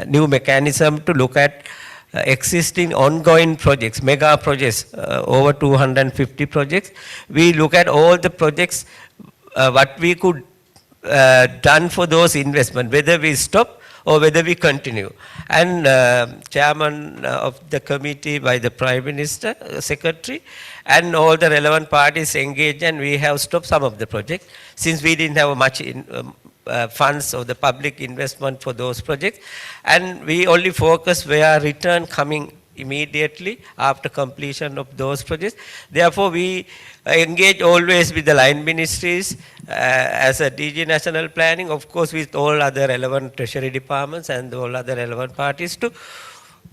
[SPEAKER 6] new mechanism to look at existing ongoing projects, mega projects, over 250 projects. We look at all the projects, what we could done for those investment, whether we stop or whether we continue. And chairman of the committee by the Prime Minister, Secretary, and all the relevant parties engaged, and we have stopped some of the projects since we didn't have much funds or the public investment for those projects. And we only focus where return coming immediately after completion of those projects. Therefore, we engage always with the line ministries as a DG National Planning, of course with all other relevant treasury departments and all other relevant parties to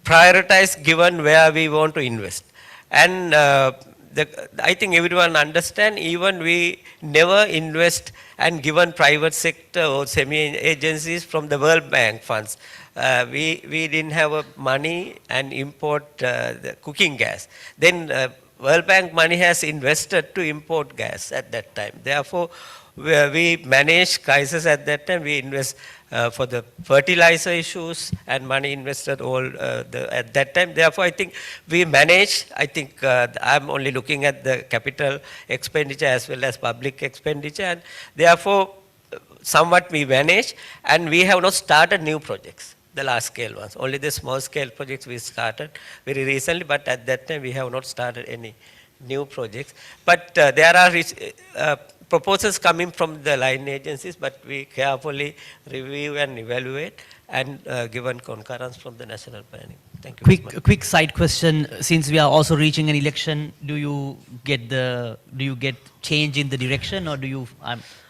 [SPEAKER 6] prioritize given where we want to invest. And I think everyone understand, even we never invest and given private sector or semi-agencies from the World Bank funds. We didn't have money and import the cooking gas. Then World Bank money has invested to import gas at that time. Therefore, we managed crisis at that time. We invest for the fertilizer issues and money invested all at that time. Therefore, I think we manage. I think I'm only looking at the capital expenditure as well as public expenditure, and therefore somewhat we manage, and we have not started new projects, the large scale ones. Only the small scale projects we started very recently, but at that time we have not started any new projects. But there are proposals coming from the line agencies, but we carefully review and evaluate and given concurrence from the national planning. Thank you.
[SPEAKER 4] Quick side question. Since we are also reaching an election, do you get change in the direction, or do you?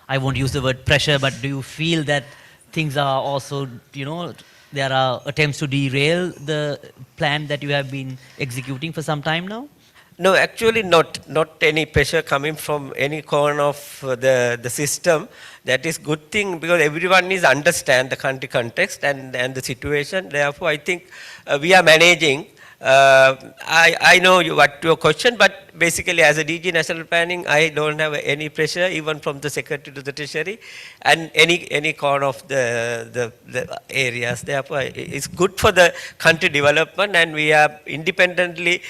[SPEAKER 4] I won't use the word pressure, but do you feel that things are also, there are attempts to derail the plan that you have been executing for some time now?
[SPEAKER 6] No, actually not any pressure coming from any corner of the system. That is good thing, because everyone needs to understand the country context and the situation. Therefore, I think we are managing. I know what your question, but basically as a DG National Planning, I don't have any pressure even from the Secretary to the Treasury and any corner of the areas. Therefore, it's good for the country development, and we are independently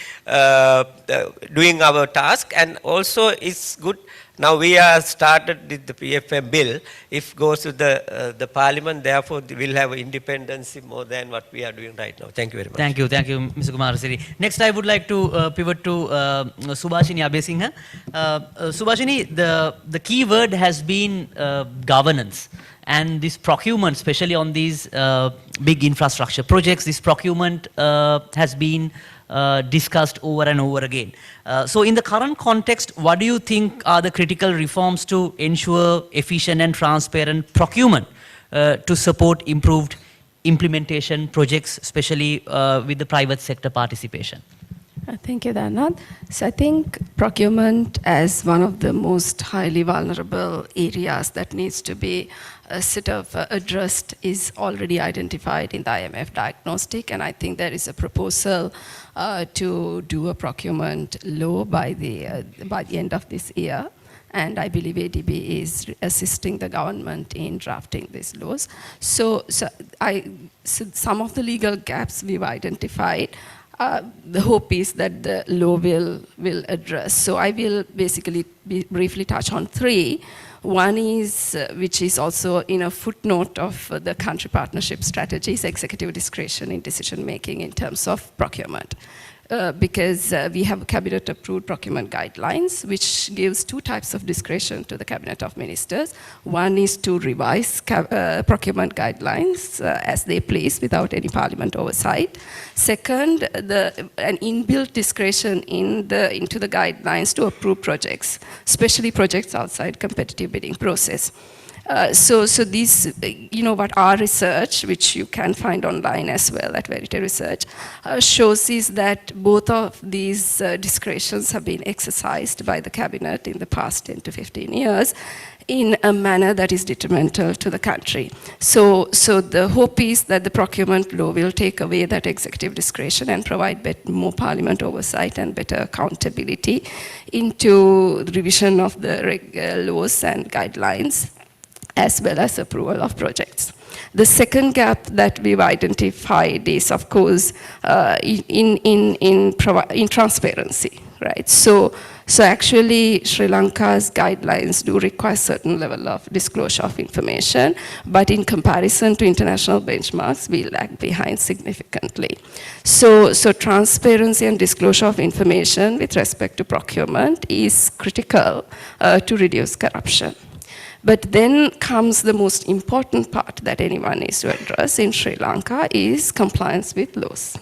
[SPEAKER 6] doing our task, and also it's good. Now we are started with the PFM bill. If goes to the parliament, therefore we'll have independence more than what we are doing right now. Thank you very much.
[SPEAKER 4] Thank you, Mr. Kumarasiri. Next, I would like to pivot to Subhashini Abesinghe. Subhashini, the key word has been governance, and this procurement, especially on these big infrastructure projects, this procurement has been discussed over and over again. So in the current context, what do you think are the critical reforms to ensure efficient and transparent procurement to support improved implementation projects, especially with the private sector participation?
[SPEAKER 7] Thank you, Dhanad. So I think procurement as one of the most highly vulnerable areas that needs to be addressed is already identified in the IMF diagnostic, and I think there is a proposal to do a procurement law by the end of this year. And I believe ADB is assisting the government in drafting these laws. So some of the legal gaps we've identified, the hope is that the law will address. So I will basically briefly touch on three. One is, which is also in a footnote of the country partnership strategies, executive discretion in decision making in terms of procurement. Because we have cabinet approved procurement guidelines, which gives two types of discretion to the cabinet of ministers. One is to revise procurement guidelines as they please without any parliament oversight. Second, an inbuilt discretion into the guidelines to approve projects, especially projects outside competitive bidding process. So these, what our research, which you can find online as well at Verite Research, shows is that both of these discretions have been exercised by the cabinet in the past 10 to 15 years in a manner that is detrimental to the country. So the hope is that the procurement law will take away that executive discretion and provide more parliament oversight and better accountability into the revision of the laws and guidelines, as well as approval of projects. The second gap that we've identified is, of course, in transparency, right? So actually, Sri Lanka's guidelines do require certain level of disclosure of information, but in comparison to international benchmarks, we lag behind significantly. So transparency and disclosure of information with respect to procurement is critical to reduce corruption. But then comes the most important part that anyone needs to address in Sri Lanka is compliance with laws.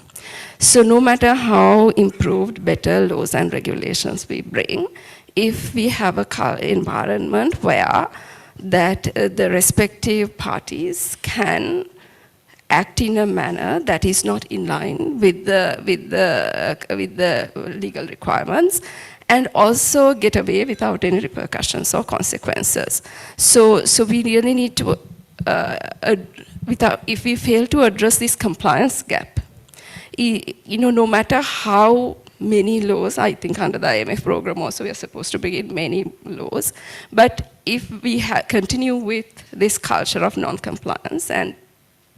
[SPEAKER 7] So no matter how improved, better laws and regulations we bring, if we have an environment where that the respective parties can act in a manner that is not in line with the legal requirements, and also get away without any repercussions or consequences. So we really need to, if we fail to address this compliance gap, no matter how many laws, I think under the IMF program also we are supposed to bring in many laws, but if we continue with this culture of non-compliance and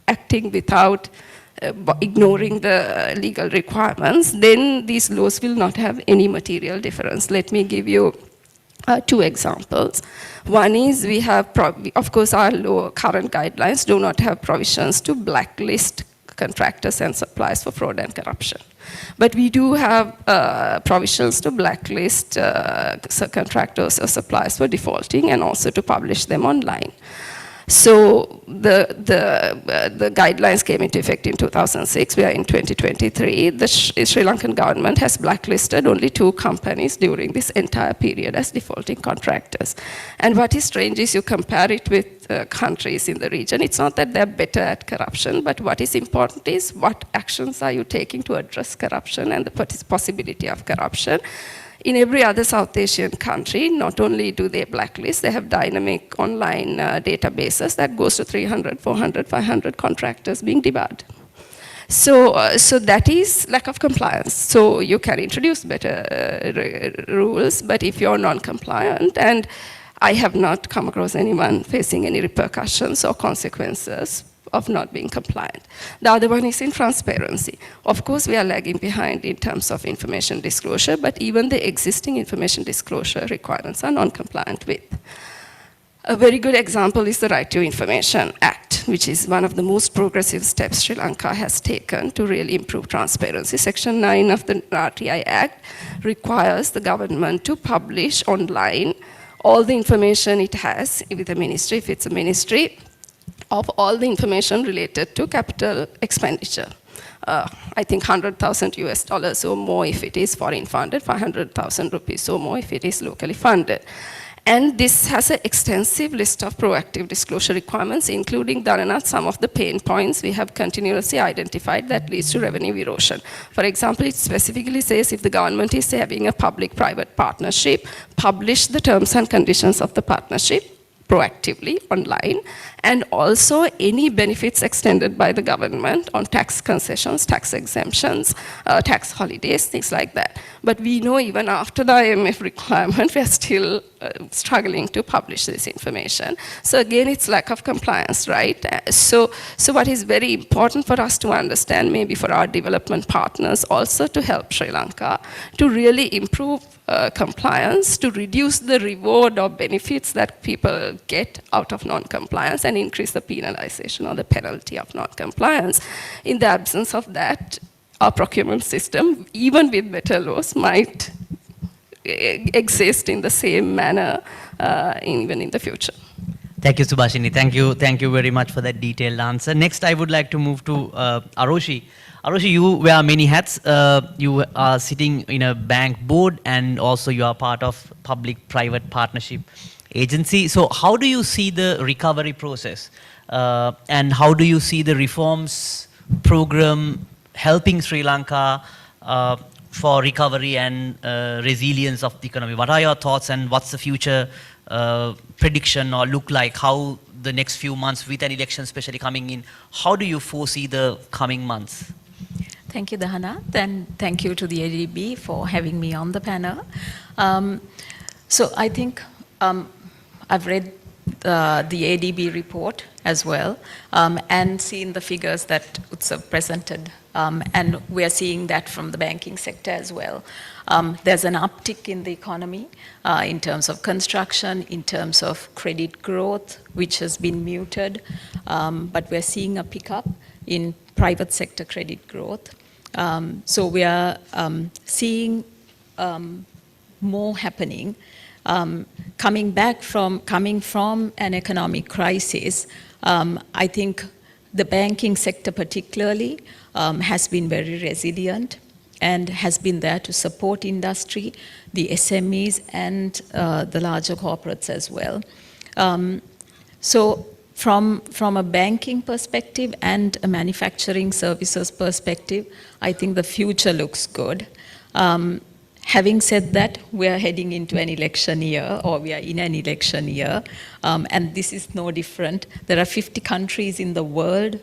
[SPEAKER 7] acting without ignoring the legal requirements, then these laws will not have any material difference. Let me give you two examples. One is we have, of course, our current guidelines do not have provisions to blacklist contractors and suppliers for fraud and corruption. But we do have provisions to blacklist contractors or suppliers for defaulting and also to publish them online. So the guidelines came into effect in 2006. We are in 2023. The Sri Lankan government has blacklisted only 2 companies during this entire period as defaulting contractors. And what is strange is you compare it with countries in the region. It's not that they're better at corruption, but what is important is what actions are you taking to address corruption and the possibility of corruption. In every other South Asian country, not only do they blacklist, they have dynamic online databases that goes to 300, 400, 500 contractors being debarred. So that is lack of compliance. So you can introduce better rules, but if you're non-compliant, and I have not come across anyone facing any repercussions or consequences of not being compliant. The other one is in transparency. Of course, we are lagging behind in terms of information disclosure, but even the existing information disclosure requirements are non-compliant with. A very good example is the Right to Information Act, which is one of the most progressive steps Sri Lanka has taken to really improve transparency. Section 9 of the RTI Act requires the government to publish online all the information it has with the ministry, if it's a ministry, of all the information related to capital expenditure. I think $100,000 or more if it is foreign funded, 500,000 rupees or more if it is locally funded. And this has an extensive list of proactive disclosure requirements, including, Dharanath, some of the pain points we have continuously identified that leads to revenue erosion. For example, it specifically says if the government is having a public-private partnership, publish the terms and conditions of the partnership proactively online, and also any benefits extended by the government on tax concessions, tax exemptions, tax holidays, things like that. But we know even after the IMF requirement, we are still struggling to publish this information. So again, it's lack of compliance, right? So what is very important for us to understand, maybe for our development partners also to help Sri Lanka to really improve compliance, to reduce the reward or benefits that people get out of non-compliance and increase the penalization or the penalty of non-compliance. In the absence of that, our procurement system, even with better laws, might exist in the same manner even in the future.
[SPEAKER 4] Thank you, Subhashini. Thank you very much for that detailed answer. Next, I would like to move to Aroshi. Aroshi, you wear many hats. You are sitting in a bank board, and also you are part of public-private partnership agency. So how do you see the recovery process? And how do you see the reforms program helping Sri Lanka for recovery and resilience of the economy? What are your thoughts, and what's the future prediction or look like? How the next few months with an election especially coming in, how do you foresee the coming months?
[SPEAKER 8] Thank you, Dahana, and thank you to the ADB for having me on the panel. So I think I've read the ADB report as well, and seen the figures that Utsav presented, and we are seeing that from the banking sector as well. There's an uptick in the economy in terms of construction, in terms of credit growth, which has been muted, but we're seeing a pickup in private sector credit growth. So we are seeing more happening. Coming from an economic crisis, I think the banking sector particularly has been very resilient and has been there to support industry, the SMEs, and the larger corporates as well. So from a banking perspective and a manufacturing services perspective, I think the future looks good. Having said that, we are heading into an election year, or we are in an election year, and this is no different. There are 50 countries in the world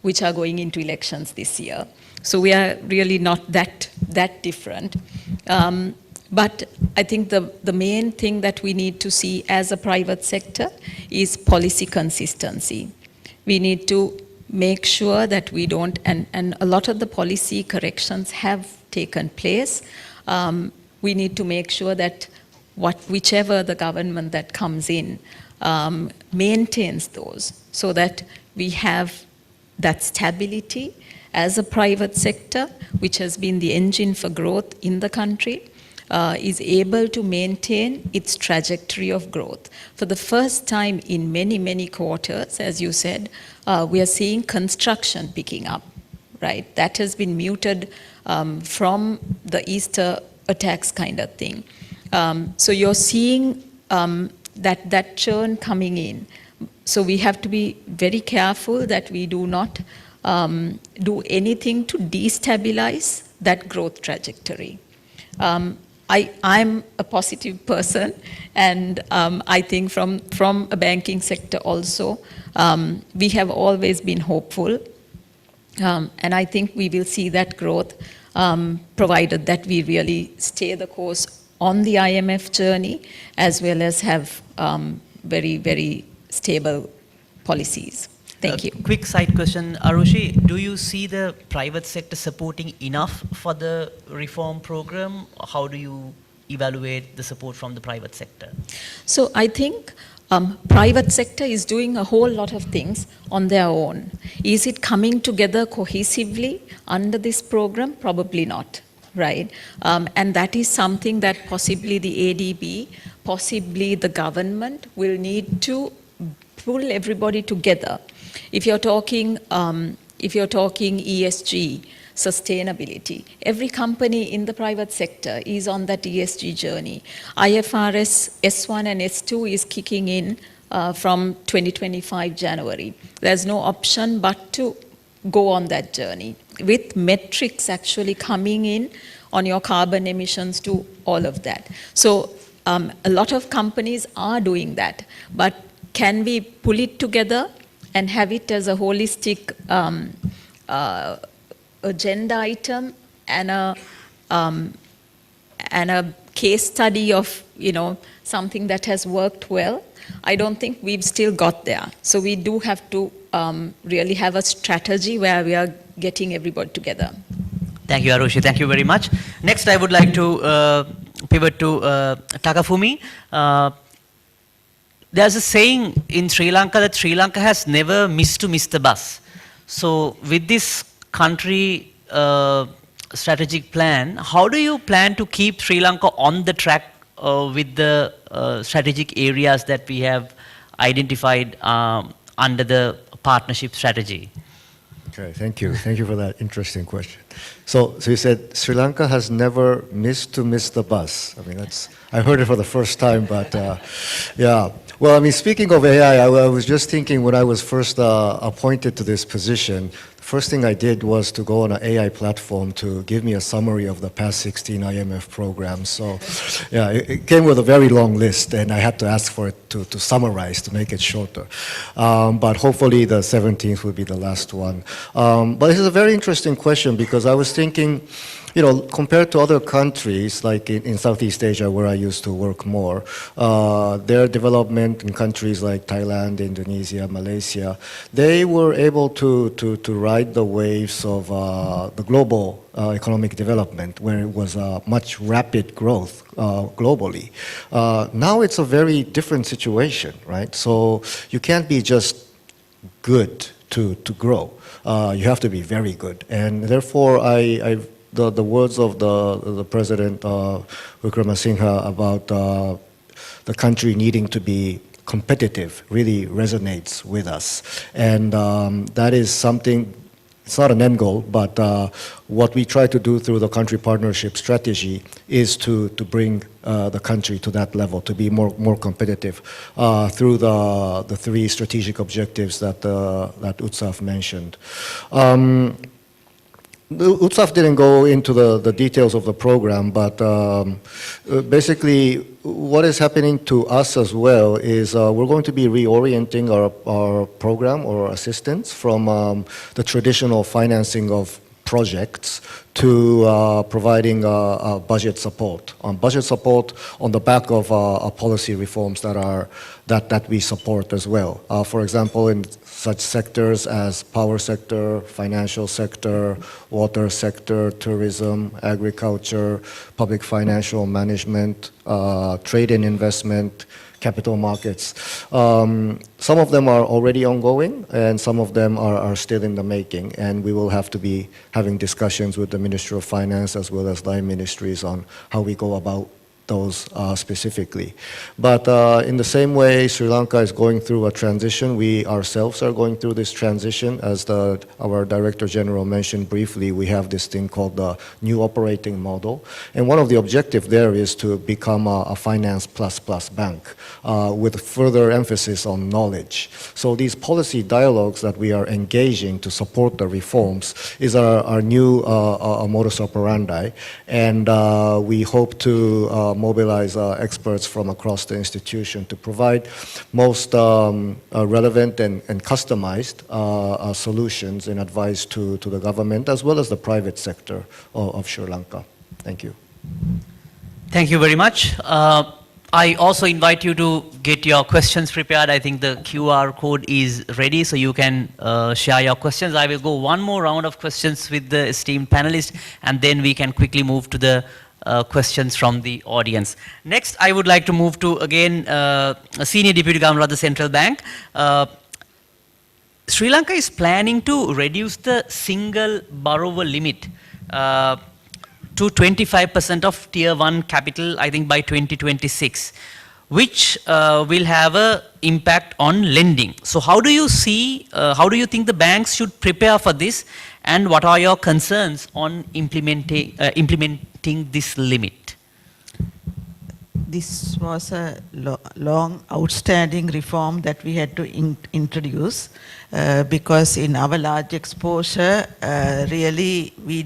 [SPEAKER 8] which are going into elections this year. So we are really not that different. But I think the main thing that we need to see as a private sector is policy consistency. We need to make sure that we don't, and a lot of the policy corrections have taken place. We need to make sure that whichever the government that comes in maintains those, so that we have that stability as a private sector, which has been the engine for growth in the country, is able to maintain its trajectory of growth. For the first time in many, many quarters, as you said, we are seeing construction picking up, right? That has been muted from the Easter attacks kind of thing. So you're seeing that churn coming in. So we have to be very careful that we do not do anything to destabilize that growth trajectory. I'm a positive person, and I think from a banking sector also, we have always been hopeful, and I think we will see that growth provided that we really stay the course on the IMF journey, as well as have very, very stable policies. Thank you.
[SPEAKER 4] Quick side question, Arushi, do you see the private sector supporting enough for the reform program? How do you evaluate the support from the private sector?
[SPEAKER 8] So I think private sector is doing a whole lot of things on their own. Is it coming together cohesively under this program? Probably not, right? And that is something that possibly the ADB, possibly the government will need to pull everybody together. If you're talking ESG, sustainability, every company in the private sector is on that ESG journey. IFRS S1 and S2 is kicking in from 2025 January. There's no option but to go on that journey, with metrics actually coming in on your carbon emissions to all of that. So a lot of companies are doing that, but can we pull it together and have it as a holistic agenda item and a case study of, you know, something that has worked well? I don't think we've still got there. So we do have to really have a strategy where we are getting everybody together.
[SPEAKER 4] Thank you, Arushi. Thank you very much. Next, I would like to pivot to Takafumi. There's a saying in Sri Lanka that Sri Lanka has never missed to miss the bus. So with this country strategic plan, how do you plan to keep Sri Lanka on the track with the strategic areas that we have identified under the partnership strategy?
[SPEAKER 9] Okay, thank you. Thank you for that interesting question. So you said Sri Lanka has never missed the bus. I mean, I heard it for the first time, but yeah. Well, I mean, speaking of AI, I was just thinking when I was first appointed to this position, the first thing I did was to go on an AI platform to give me a summary of the past 16 IMF programs. So yeah, it came with a very long list, and I had to ask for it to summarize, to make it shorter. But hopefully the 17th will be the last one. But this is a very interesting question because I was thinking, you know, compared to other countries, like in Southeast Asia, where I used to work more, their development in countries like Thailand, Indonesia, Malaysia, they were able to ride the waves of the global economic development, where it was much rapid growth globally. Now it's a very different situation, right? So you can't be just good to grow. You have to be very good. And therefore, the words of the President Wickremesinghe about the country needing to be competitive really resonates with us. And that is something, it's not an end goal, but what we try to do through the country partnership strategy is to bring the country to that level, to be more competitive through the three strategic objectives that Utsaf mentioned. Utsaf didn't go into the details of the program, but basically what is happening to us as well is we're going to be reorienting our program or assistance from the traditional financing of projects to providing budget support. Budget support on the back of policy reforms that we support as well. For example, in such sectors as power sector, financial sector, water sector, tourism, agriculture, public financial management, trade and investment, capital markets. Some of them are already ongoing, and some of them are still in the making, and we will have to be having discussions with the Ministry of Finance as well as line ministries on how we go about those specifically. But in the same way, Sri Lanka is going through a transition. We ourselves are going through this transition. As our Director General mentioned briefly, we have this thing called the new operating model. And one of the objectives there is to become a finance plus bank with further emphasis on knowledge. So these policy dialogues that we are engaging to support the reforms is our new modus operandi. And we hope to mobilize experts from across the institution to provide most relevant and customized solutions and advice to the government as well as the private sector of Sri Lanka. Thank you.
[SPEAKER 4] Thank you very much. I also invite you to get your questions prepared. I think the QR code is ready, so you can share your questions. I will go one more round of questions with the esteemed panelists, and then we can quickly move to the questions from the audience. Next, I would like to move to, again, a Senior Deputy Governor of the Central Bank. Sri Lanka is planning to reduce the single borrower limit to 25% of Tier 1 capital, I think by 2026, which will have an impact on lending. So how do you think the banks should prepare for this, and what are your concerns on implementing this limit?
[SPEAKER 5] This was a long outstanding reform that we had to introduce because in our large exposure, really we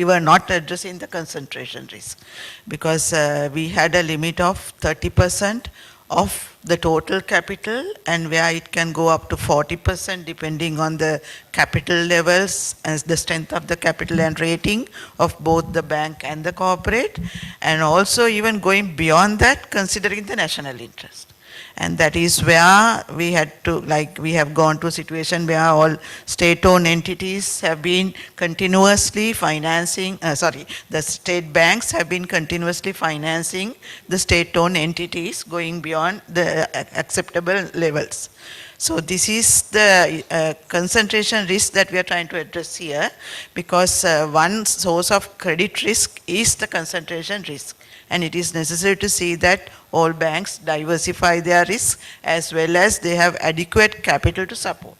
[SPEAKER 5] were not addressing the concentration risk because we had a limit of 30% of the total capital, and where it can go up to 40% depending on the capital levels and the strength of the capital and rating of both the bank and the corporate, and also even going beyond that considering the national interest. And that is where we had to, we have gone to a situation where all state-owned entities have been continuously financing, the state banks have been continuously financing the state-owned entities going beyond the acceptable levels. So this is the concentration risk that we are trying to address here, because one source of credit risk is the concentration risk. And it is necessary to see that all banks diversify their risk as well as they have adequate capital to support.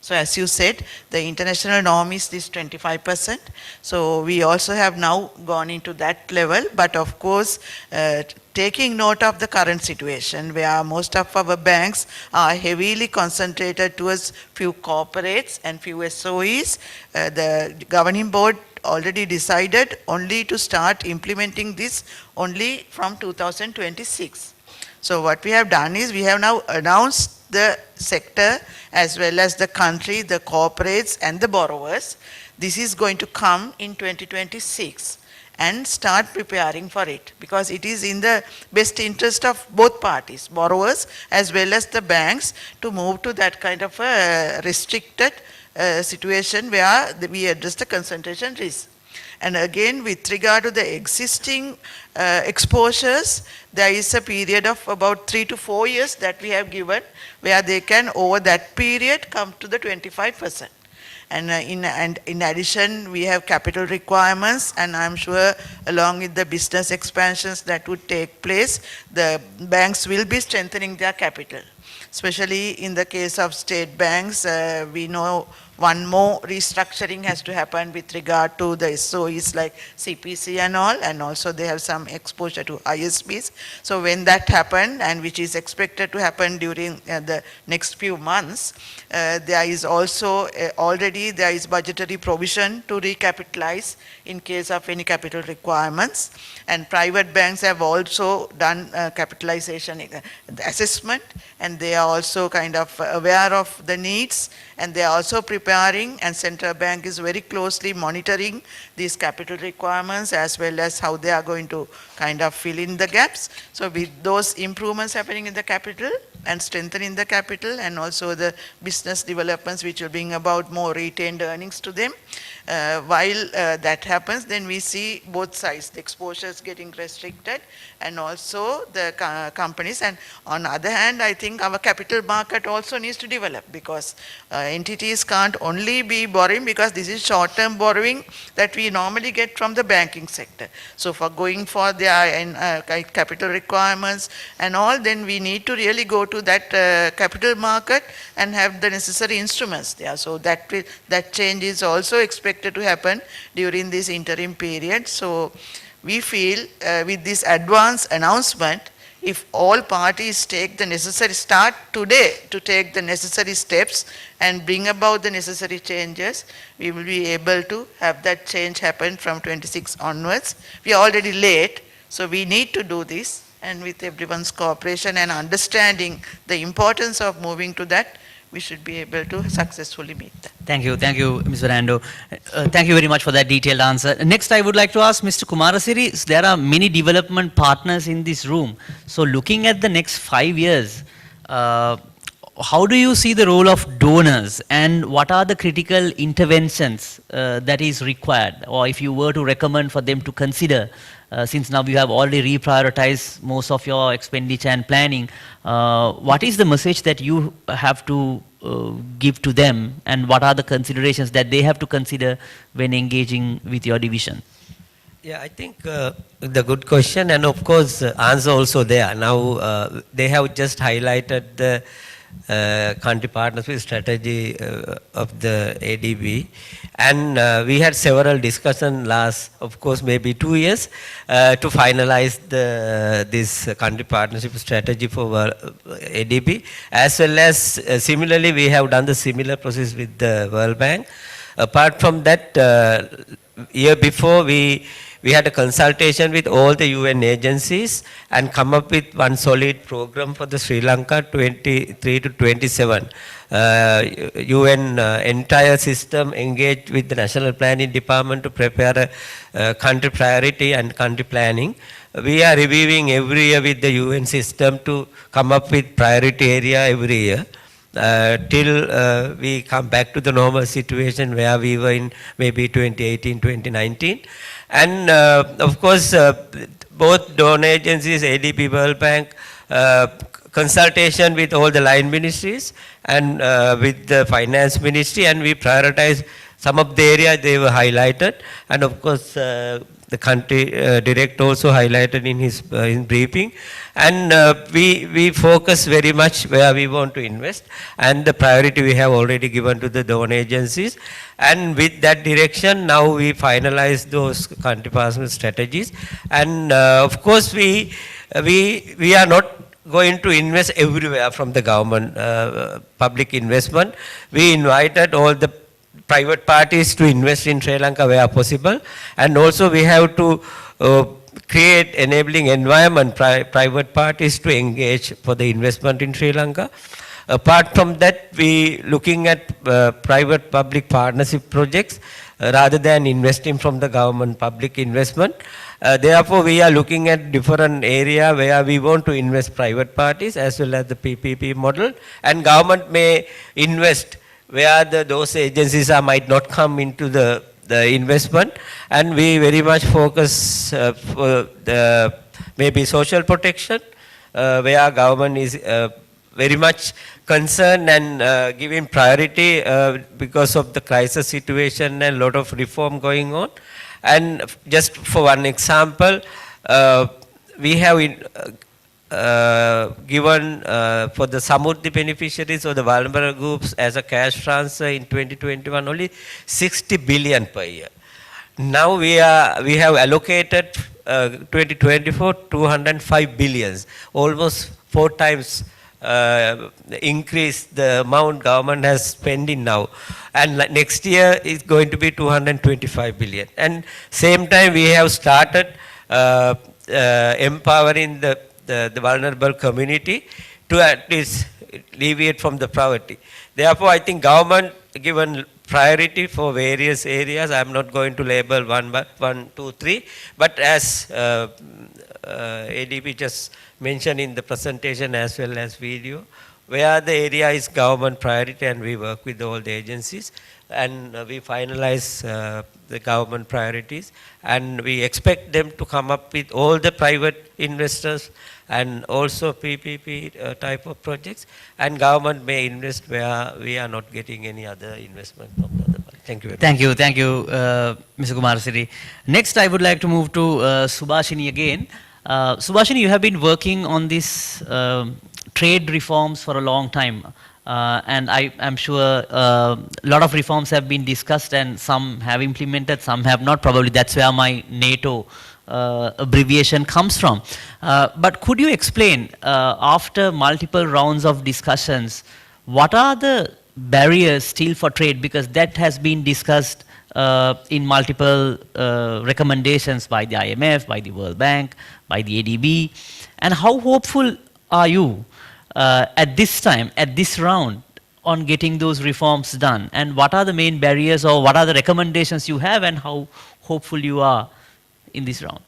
[SPEAKER 5] So as you said, the international norm is this 25%. So we also have now gone into that level, but of course, taking note of the current situation where most of our banks are heavily concentrated towards few corporates and few SOEs, the governing board already decided only to start implementing this only from 2026. So what we have done is we have now announced the sector as well as the country, the corporates and the borrowers. This is going to come in 2026 and start preparing for it, because it is in the best interest of both parties, borrowers as well as the banks, to move to that kind of a restricted situation where we address the concentration risk. And again, with regard to the existing exposures, there is a period of about 3 to 4 years that we have given, where they can over that period come to the 25%. And in addition, we have capital requirements, and I'm sure along with the business expansions that would take place, the banks will be strengthening their capital. Especially in the case of state banks, we know one more restructuring has to happen with regard to the SOEs like CPC and all, and also they have some exposure to ISBs. So when that happens, and which is expected to happen during the next few months, there is also already there is budgetary provision to recapitalize in case of any capital requirements. And private banks have also done capitalization assessment, and they are also kind of aware of the needs, and they are also preparing, and central bank is very closely monitoring these capital requirements as well as how they are going to kind of fill in the gaps. So with those improvements happening in the capital and strengthening the capital, and also the business developments which will bring about more retained earnings to them, while that happens, then we see both sides, the exposures getting restricted and also the companies. And on the other hand, I think our capital market also needs to develop, because entities can't only be borrowing, because this is short-term borrowing that we normally get from the banking sector. So for going for their capital requirements and all, then we need to really go to that capital market and have the necessary instruments there. So that change is also expected to happen during this interim period. So we feel with this advance announcement, if all parties take the necessary start today to take the necessary steps and bring about the necessary changes, we will be able to have that change happen from 26 onwards. We are already late, so we need to do this, and with everyone's cooperation and understanding the importance of moving to that, we should be able to successfully meet that.
[SPEAKER 4] Thank you, Mr. Rando. Thank you very much for that detailed answer. Next, I would like to ask Mr. Kumarasiri. There are many development partners in this room. So looking at the next 5 years, how do you see the role of donors, and what are the critical interventions that is required, or if you were to recommend for them to consider, since now you have already reprioritized most of your expenditure and planning, what is the message that you have to give to them, and what are the considerations that they have to consider when engaging with your division?
[SPEAKER 6] Yeah, I think the good question, and of course answer also there. Now they have just highlighted the country partnership strategy of the ADB, and we had several discussions last, of course, maybe 2 years to finalize this country partnership strategy for ADB, as well as similarly we have done the similar process with the World Bank. Apart from that, year before we had a consultation with all the UN agencies and come up with one solid program for the Sri Lanka 23 to 27. UN entire system engaged with the National Planning Department to prepare a country priority and country planning. We are reviewing every year with the UN system to come up with priority area every year. Till we come back to the normal situation where we were in maybe 2018, 2019. And of course, both donor agencies, ADB, World Bank, consultation with all the line ministries and with the finance ministry, and we prioritize some of the areas they were highlighted. And of course, the country director also highlighted in his briefing. And we focus very much where we want to invest, and the priority we have already given to the donor agencies. And with that direction, now we finalize those country partnership strategies. And of course, we are not going to invest everywhere from the government public investment. We invited all the private parties to invest in Sri Lanka where possible, and also we have to create enabling environment private parties to engage for the investment in Sri Lanka. Apart from that, we looking at private public partnership projects rather than investing from the government public investment. Therefore, we are looking at different area where we want to invest private parties as well as the PPP model, and government may invest where those agencies might not come into the investment. And we very much focus for the maybe social protection, where government is very much concerned and giving priority because of the crisis situation and a lot of reform going on. And just for one example, we have given for the Samurdhi beneficiaries or the vulnerable groups as a cash transfer in 2021 only 60 billion per year. Now we have allocated 2024 205 billions, almost 4 times increase the amount government has spending now, and next year is going to be 225 billion. And same time we have started empowering the vulnerable community to at least alleviate from the poverty. Therefore, I think government given priority for various areas. I am not going to label 1, 2, 3, but as ADB just mentioned in the presentation as well as video, where the area is government priority, and we work with all the agencies, and we finalize the government priorities, and we expect them to come up with all the private investors and also PPP type of projects, and government may invest where we are not getting any other investment from the other part. Thank you very much.
[SPEAKER 4] Thank you, Mr. Kumarasiri. Next, I would like to move to Subhashini again. Subhashini, you have been working on this trade reforms for a long time, and I'm sure a lot of reforms have been discussed, and some have implemented, some have not. Probably that's where my NATO abbreviation comes from. But could you explain, after multiple rounds of discussions, what are the barriers still for trade? Because that has been discussed in multiple recommendations by the IMF, by the World Bank, by the ADB. And how hopeful are you at this time, at this round, on getting those reforms done? And what are the main barriers, or what are the recommendations you have, and how hopeful you are in this round?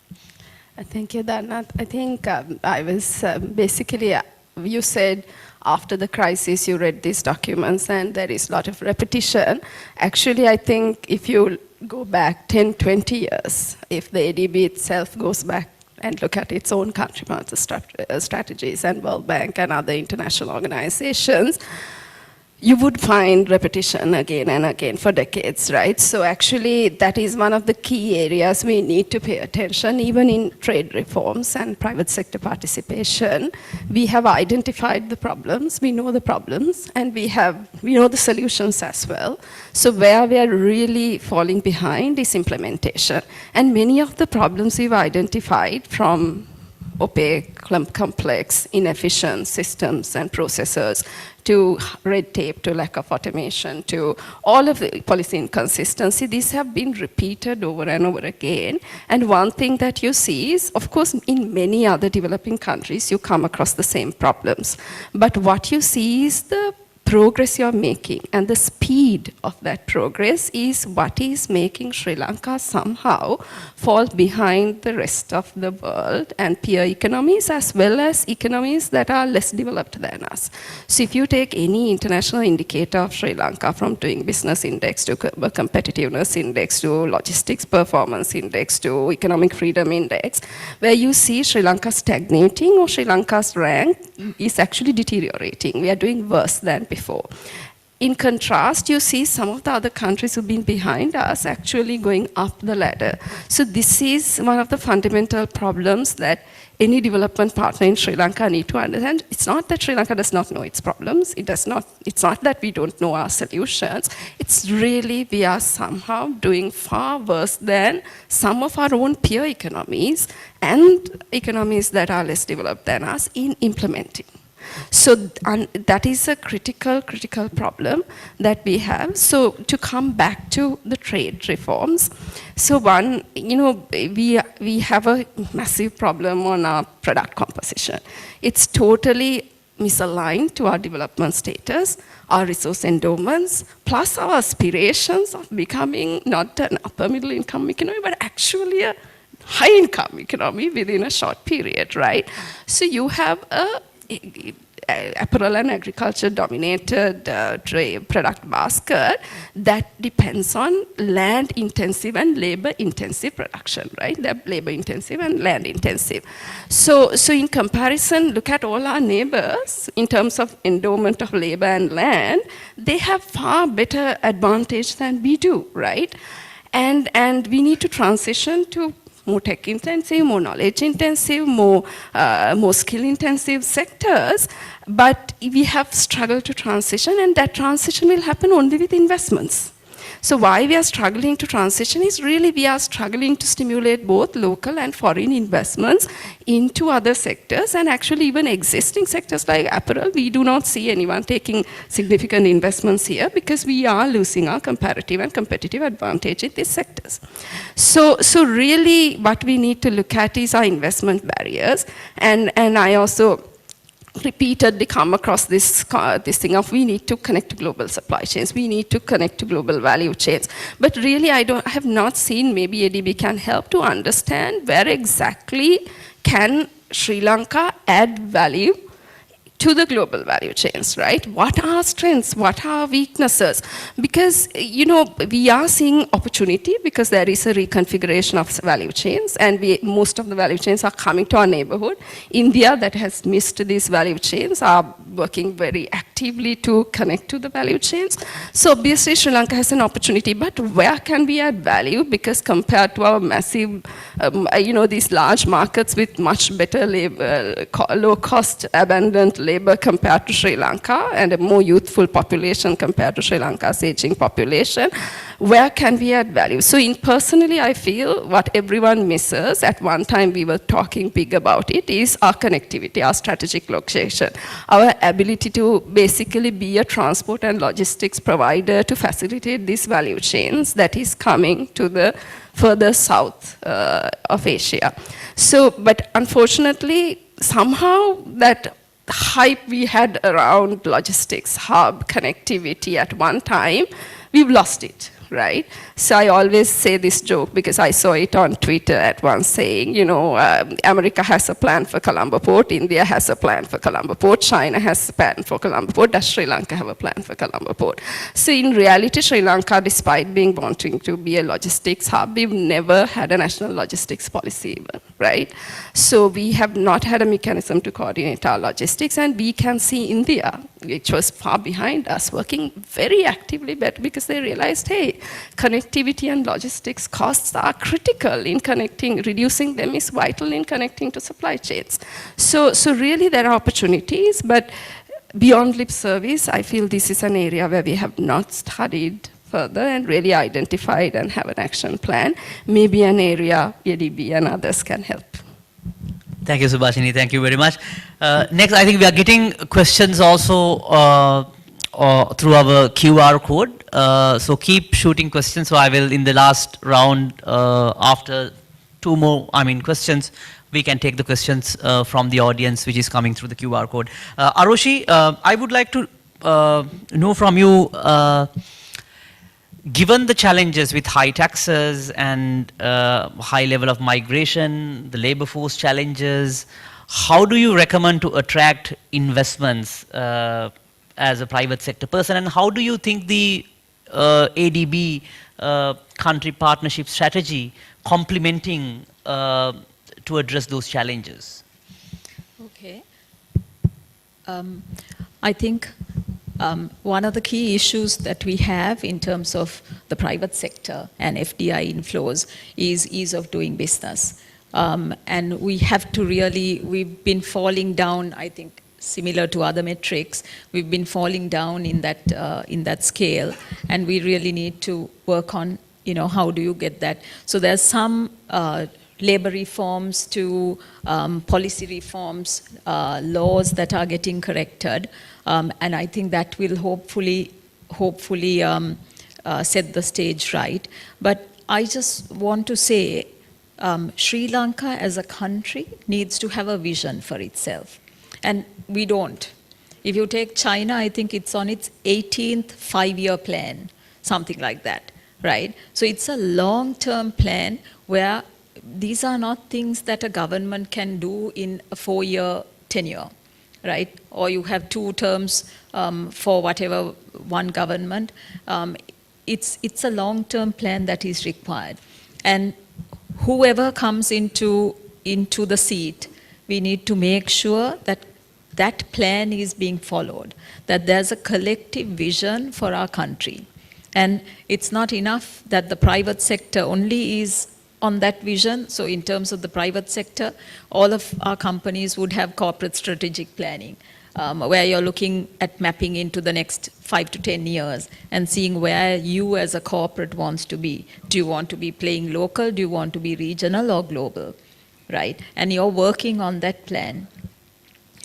[SPEAKER 7] Thank you, Dharnath. I think I was basically, you said after the crisis you read these documents and there is a lot of repetition. Actually, I think if you go back 10, 20 years, if the ADB itself goes back and look at its own country strategies and World Bank and other international organizations, you would find repetition again and again for decades, right? So actually, that is one of the key areas we need to pay attention, even in trade reforms and private sector participation. We have identified the problems, we know the problems, and we know the solutions as well. So where we are really falling behind is implementation. And many of the problems we've identified, from opaque, complex, inefficient systems and processes, to red tape, to lack of automation, to all of the policy inconsistency, these have been repeated over and over again. And one thing that you see is, of course, in many other developing countries, you come across the same problems. But what you see is the progress you're making, and the speed of that progress is what is making Sri Lanka somehow fall behind the rest of the world and peer economies, as well as economies that are less developed than us. So if you take any international indicator of Sri Lanka, from doing business index to competitiveness index to logistics performance index to economic freedom index, where you see Sri Lanka stagnating or Sri Lanka's rank is actually deteriorating. We are doing worse than before. In contrast, you see some of the other countries who've been behind us actually going up the ladder. So this is one of the fundamental problems that any development partner in Sri Lanka need to understand. It's not that Sri Lanka does not know its problems. It's not that we don't know our solutions. It's really we are somehow doing far worse than some of our own peer economies and economies that are less developed than us in implementing. So that is a critical problem that we have. So to come back to the trade reforms, so one, we have a massive problem on our product composition. It's totally misaligned to our development status, our resource endowments, plus our aspirations of becoming not an upper middle income economy, but actually a high income economy within a short period, right? So you have a apparel and agriculture dominated product basket that depends on land intensive and labor intensive production, right? They're labor intensive and land intensive. So in comparison, look at all our neighbors in terms of endowment of labor and land, they have far better advantage than we do, right? And we need to transition to more tech intensive, more knowledge intensive, more skill intensive sectors, but we have struggled to transition, and that transition will happen only with investments. So why we are struggling to transition is really we are struggling to stimulate both local and foreign investments into other sectors, and actually even existing sectors like apparel, we do not see anyone taking significant investments here because we are losing our comparative and competitive advantage in these sectors. So really what we need to look at is our investment barriers, and I also repeatedly come across this thing of we need to connect to global supply chains, we need to connect to global value chains. But really I have not seen, maybe ADB can help to understand where exactly can Sri Lanka add value to the global value chains, right? What are our strengths? What are our weaknesses? Because, we are seeing opportunity because there is a reconfiguration of value chains, and most of the value chains are coming to our neighborhood. India, that has missed these value chains, are working very actively to connect to the value chains. So obviously Sri Lanka has an opportunity, but where can we add value? Because compared to our massive, these large markets with much better labor, low cost, abundant labor compared to Sri Lanka, and a more youthful population compared to Sri Lanka's aging population, where can we add value? So personally, I feel what everyone misses, at one time we were talking big about it, is our connectivity, our strategic location, our ability to basically be a transport and logistics provider to facilitate these value chains that is coming to the further south of Asia. So, but unfortunately, somehow that hype we had around logistics, hub, connectivity at one time, we've lost it, right? So I always say this joke because I saw it on Twitter at once saying, America has a plan for Colombo Port, India has a plan for Colombo Port, China has a plan for Colombo Port, does Sri Lanka have a plan for Colombo Port? So in reality, Sri Lanka, despite wanting to be a logistics hub, we've never had a national logistics policy even, right? So we have not had a mechanism to coordinate our logistics, and we can see India, which was far behind us, working very actively better because they realized, hey, connectivity and logistics costs are critical in connecting, reducing them is vital in connecting to supply chains. So really there are opportunities, but beyond lip service, I feel this is an area where we have not studied further and really identified and have an action plan. Maybe an area ADB and others can help.
[SPEAKER 4] Thank you, Subhashini. Thank you very much. Next, I think we are getting questions also through our QR code. So keep shooting questions. So I will, in the last round, after two more, questions, we can take the questions from the audience, which is coming through the QR code. Aroshi, I would like to know from you, given the challenges with high taxes and high level of migration, the labor force challenges, how do you recommend to attract investments as a private sector person, and how do you think the ADB country partnership strategy complementing to address those challenges?
[SPEAKER 8] Okay. I think One of the key issues that we have in terms of the private sector and FDI inflows is ease of doing business. And we have to really, we've been falling down, I think, similar to other metrics, we've been falling down in that scale, and we really need to work on, how do you get that? So there's some labor reforms to policy reforms, laws that are getting corrected, and I think that will hopefully set the stage right. But I just want to say, Sri Lanka as a country needs to have a vision for itself. And we don't. If you take China, I think it's on its 18th five-year plan, something like that, right? So it's a long-term plan where these are not things that a government can do in a 4-year tenure, right? Or you have 2 terms for whatever one government. It's a long-term plan that is required. And whoever comes into the seat, we need to make sure that that plan is being followed, that there's a collective vision for our country. And it's not enough that the private sector only is on that vision. So in terms of the private sector, all of our companies would have corporate strategic planning, where you're looking at mapping into the next 5 to 10 years and seeing where you as a corporate wants to be. Do you want to be playing local? Do you want to be regional or global, right? And you're working on that plan.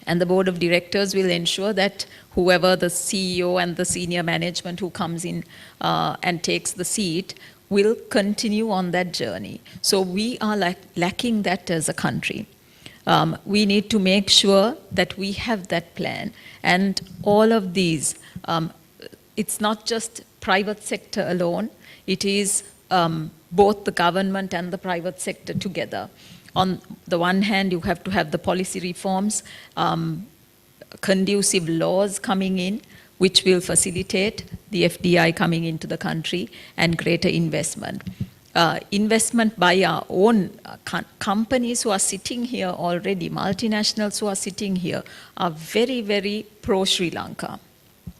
[SPEAKER 8] And the board of directors will ensure that whoever the CEO and the senior management who comes in and takes the seat will continue on that journey. So we are lacking that as a country. We need to make sure that we have that plan. And all of these, it's not just private sector alone, it is both the government and the private sector together. On the one hand, you have to have the policy reforms, conducive laws coming in, which will facilitate the FDI coming into the country and greater investment. Investment by our own companies who are sitting here already, multinationals who are sitting here, are very, very pro-Sri Lanka,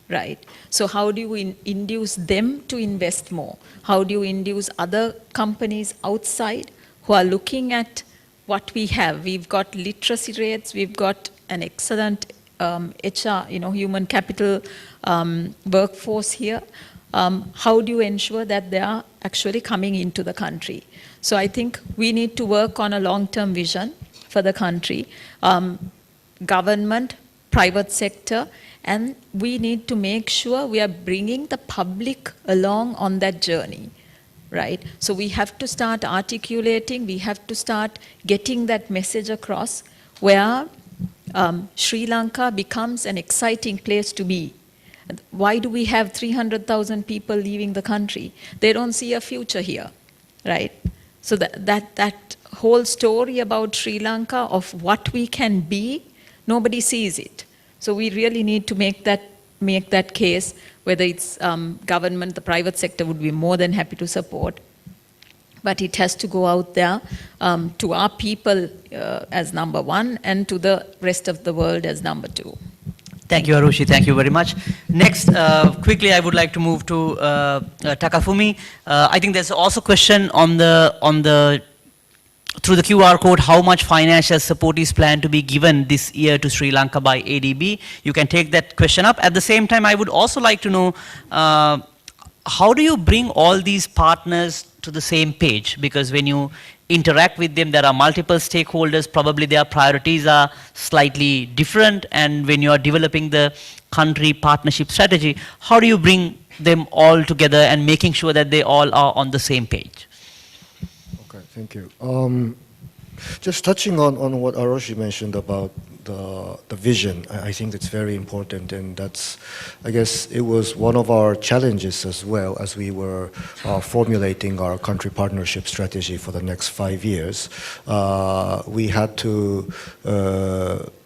[SPEAKER 8] right? So how do you induce them to invest more? How do you induce other companies outside who are looking at what we have? We've got literacy rates, we've got an excellent HR, human capital workforce here. How do you ensure that they are actually coming into the country? So I think we need to work on a long-term vision for the country, government, private sector, and we need to make sure we are bringing the public along on that journey, right? So we have to start articulating, we have to start getting that message across where Sri Lanka becomes an exciting place to be. Why do we have 300,000 people leaving the country? They don't see a future here, right? So that whole story about Sri Lanka of what we can be, nobody sees it. So we really need to make that case, whether it's government, the private sector would be more than happy to support. But it has to go out there to our people as number one and to the rest of the world as number two.
[SPEAKER 4] Thank you, Harushi. Thank you very much. Next, quickly, I would like to move to Takafumi. I think there's also a question on the through the QR code, how much financial support is planned to be given this year to Sri Lanka by ADB? You can take that question up. At the same time, I would also like to know, how do you bring all these partners to the same page? Because when you interact with them, there are multiple stakeholders, probably their priorities are slightly different, and when you are developing the country partnership strategy, how do you bring them all together and making sure that they all are on the same page?
[SPEAKER 9] Okay, thank you. Just touching on what Aroshi mentioned about the vision, I think that's very important, and that's, I guess, it was one of our challenges as well as we were formulating our country partnership strategy for the next 5 years. We had to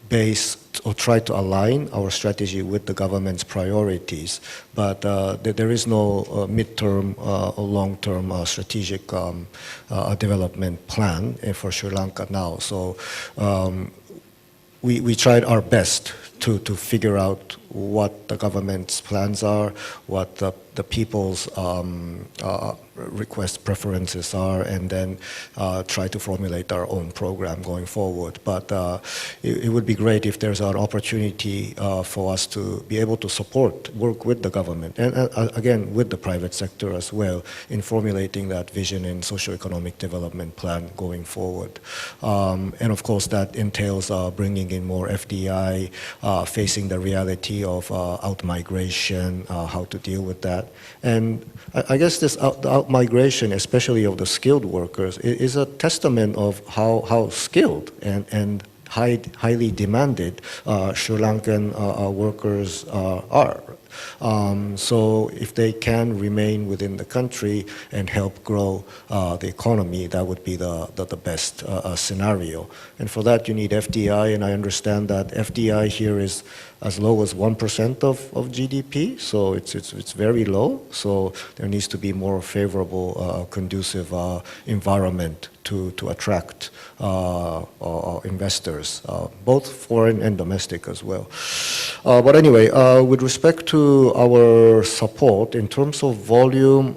[SPEAKER 9] base or try to align our strategy with the government's priorities, but there is no midterm or long-term strategic development plan for Sri Lanka now. So we tried our best to figure out what the government's plans are, what the people's request preferences are, and then try to formulate our own program going forward. But it would be great if there's an opportunity for us to be able to work with the government, and again, with the private sector as well, in formulating that vision and socioeconomic development plan going forward. And of course, that entails bringing in more FDI, facing the reality of out-migration, how to deal with that. And I guess this out-migration, especially of the skilled workers, is a testament of how skilled and highly demanded Sri Lankan workers are. So if they can remain within the country and help grow the economy, that would be the best scenario. And for that, you need FDI, and I understand that FDI here is as low as 1% of GDP, so it's very low. So there needs to be more favorable, conducive environment to attract investors, both foreign and domestic as well. But anyway, with respect to our support, in terms of volume,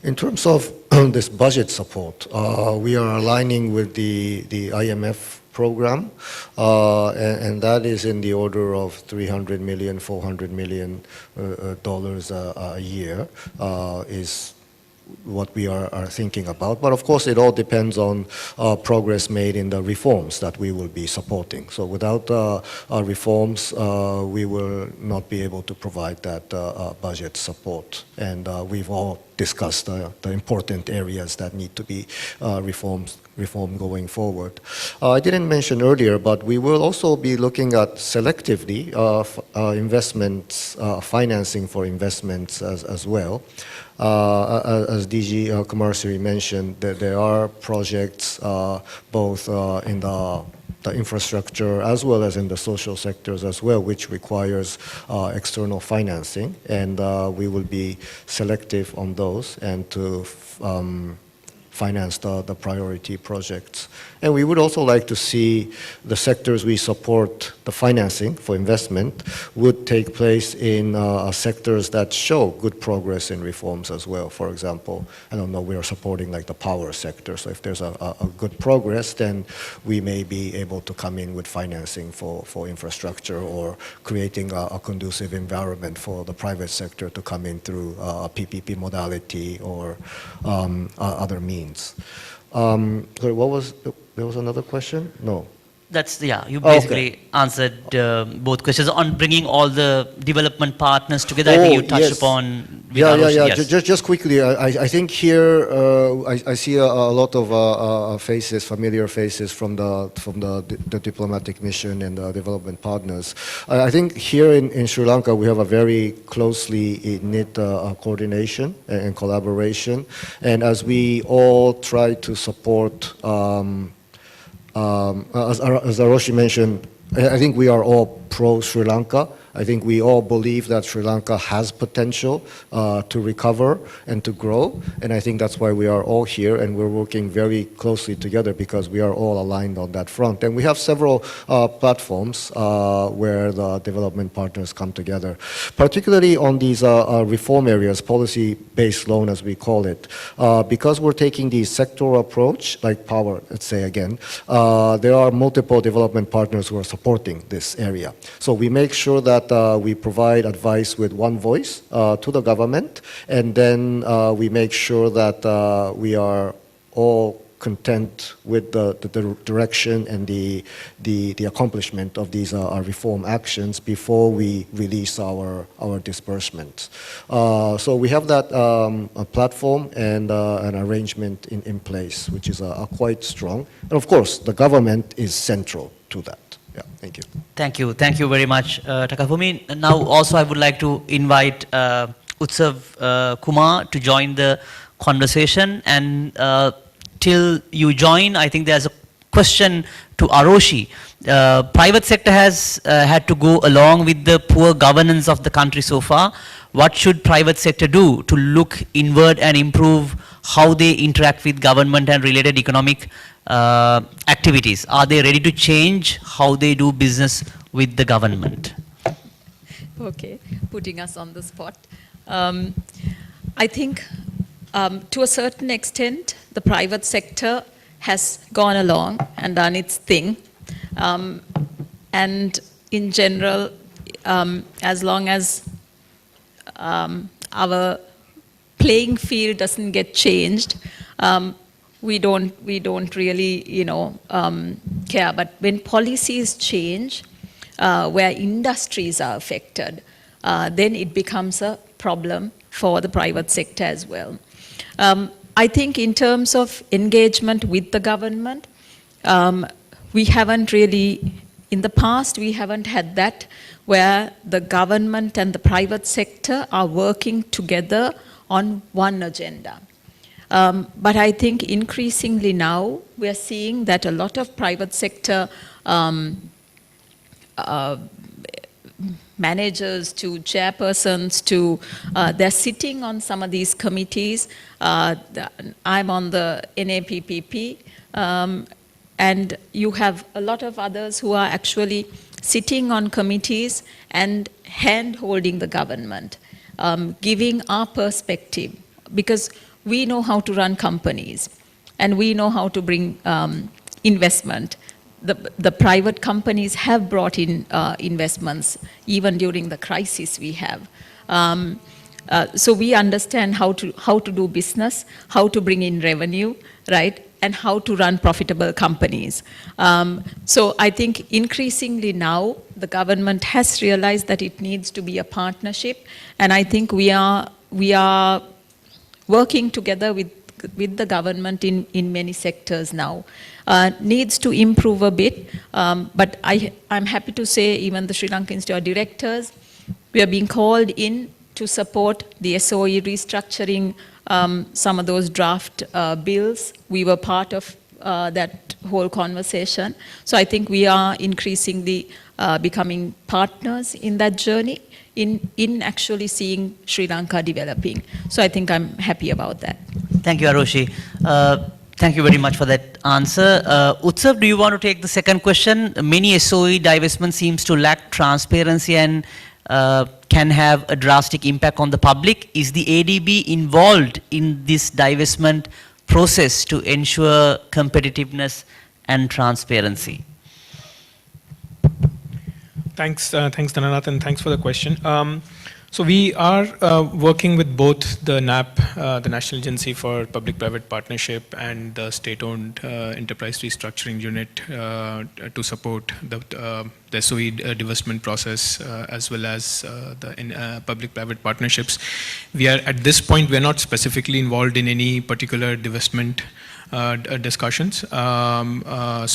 [SPEAKER 9] in terms of this budget support, we are aligning with the IMF program, and that is in the order of $300 million, $400 million a year is what we are thinking about. But of course, it all depends on progress made in the reforms that we will be supporting. So without reforms, we will not be able to provide that budget support. And we've all discussed the important areas that need to be reformed going forward. I didn't mention earlier, but we will also be looking at selectively investments, financing for investments as well. As DG Kumarsiri mentioned, there are projects both in the infrastructure as well as in the social sectors as well, which requires external financing, and we will be selective on those and to finance the priority projects. And we would also like to see the sectors we support, the financing for investment, would take place in sectors that show good progress in reforms as well. For example, I don't know, we are supporting like the power sector. So if there's a good progress, then we may be able to come in with financing for infrastructure, or creating a conducive environment for the private sector to come in through a PPP modality or other means. Sorry, there was another question? No.
[SPEAKER 4] That's, yeah, you basically answered both questions on bringing all the development partners together. I think you touched upon.
[SPEAKER 9] Yes. Just quickly, I think here I see a lot of faces, familiar faces from the diplomatic mission and the development partners. I think here in Sri Lanka we have a very closely knit coordination and collaboration, and as we all try to support. As Aroshi mentioned, I think we are all pro-Sri Lanka. I think we all believe that Sri Lanka has potential to recover and to grow, and I think that's why we are all here, and we're working very closely together because we are all aligned on that front. And we have several platforms where the development partners come together, particularly on these reform areas, policy-based loan as we call it. Because we're taking the sectoral approach, like power, let's say again, there are multiple development partners who are supporting this area. So we make sure that we provide advice with one voice to the government, and then we make sure that we are all content with the direction and the accomplishment of these reform actions before we release our disbursements. So we have that platform and an arrangement in place, which is quite strong. And of course, the government is central to that. Yeah, thank you.
[SPEAKER 4] Thank you. Thank you very much, Takafumi. Now also I would like to invite Utsav Kumar to join the conversation, and till you join, I think there's a question to Aroshi. Private sector has had to go along with the poor governance of the country so far. What should private sector do to look inward and improve how they interact with government and related economic activities? Are they ready to change how they do business with the government?
[SPEAKER 8] Okay, putting us on the spot. I think to a certain extent, the private sector has gone along and done its thing. And in general, as long as our playing field doesn't get changed, we don't really, care. But when policies change, where industries are affected, then it becomes a problem for the private sector as well. I think in terms of engagement with the government, we haven't really, in the past, we haven't had that where the government and the private sector are working together on one agenda. But I think increasingly now, we are seeing that a lot of private sector managers to chairpersons to, they're sitting on some of these committees. I'm on the NAPPP, and you have a lot of others who are actually sitting on committees and hand-holding the government, giving our perspective, because we know how to run companies and we know how to bring investment. The private companies have brought in investments even during the crisis we have. So we understand how to do business, how to bring in revenue, right, and how to run profitable companies. So I think increasingly now the government has realized that it needs to be a partnership, and I think we are working together with the government in many sectors now. Needs to improve a bit, but I'm happy to say even the Sri Lanka Institute of Directors, we are being called in to support the SOE restructuring, some of those draft bills. We were part of that whole conversation. So I think we are increasingly becoming partners in that journey, in actually seeing Sri Lanka developing. So I think I'm happy about that.
[SPEAKER 4] Thank you, Arushi. Thank you very much for that answer. Utsav, do you want to take the second question? Many SOE divestment seems to lack transparency and can have a drastic impact on the public. Is the ADB involved in this divestment process to ensure competitiveness and transparency?
[SPEAKER 3] Thanks, Dhananath, and thanks for the question. So we are working with both the NAP, the National Agency for Public-Private Partnership, and the state-owned enterprise restructuring unit to support the SOE divestment process as well as the public-private partnerships. We are, at this point, we're not specifically involved in any particular divestment discussions. But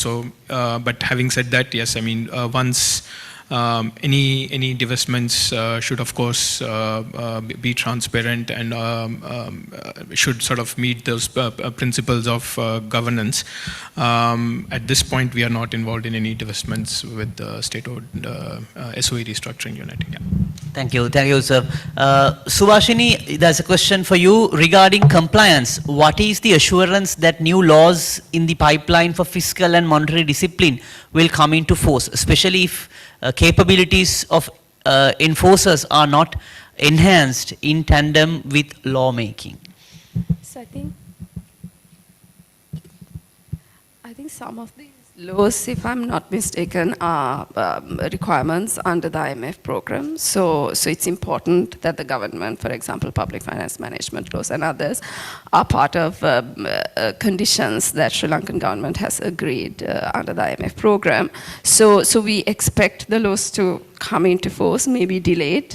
[SPEAKER 3] having said that, yes, I mean, once any divestments should of course be transparent and should sort of meet those principles of governance. At this point, we are not involved in any divestments with the state-owned SOE restructuring unit. Yeah.
[SPEAKER 4] Thank you, sir. Subhashini, there's a question for you regarding compliance. What is the assurance that new laws in the pipeline for fiscal and monetary discipline will come into force, especially if capabilities of enforcers are not enhanced in tandem with lawmaking?
[SPEAKER 7] So I think some of these laws, if I'm not mistaken, are requirements under the IMF program. So it's important that the government, for example, public finance management laws and others, are part of conditions that Sri Lankan government has agreed under the IMF program. So we expect the laws to come into force, maybe delayed.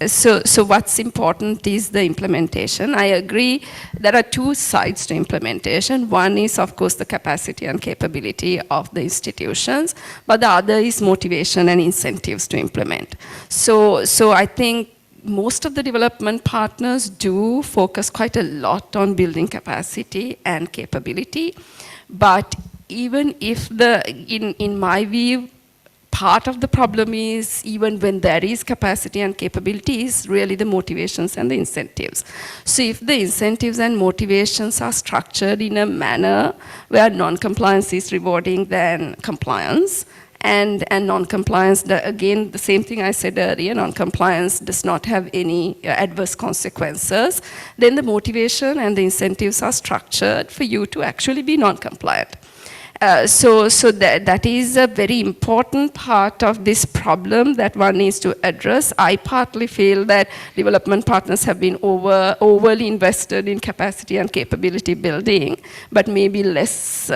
[SPEAKER 7] So what's important is the implementation. I agree there are two sides to implementation. One is, of course, the capacity and capability of the institutions, but the other is motivation and incentives to implement. So I think most of the development partners do focus quite a lot on building capacity and capability. But even if in my view, part of the problem is, even when there is capacity and capability, is really the motivations and the incentives. So if the incentives and motivations are structured in a manner where non-compliance is rewarding than compliance, and non-compliance, again, the same thing I said earlier, non-compliance does not have any adverse consequences, then the motivation and the incentives are structured for you to actually be non-compliant. So that is a very important part of this problem that one needs to address. I partly feel that development partners have been overly invested in capacity and capability building, but maybe less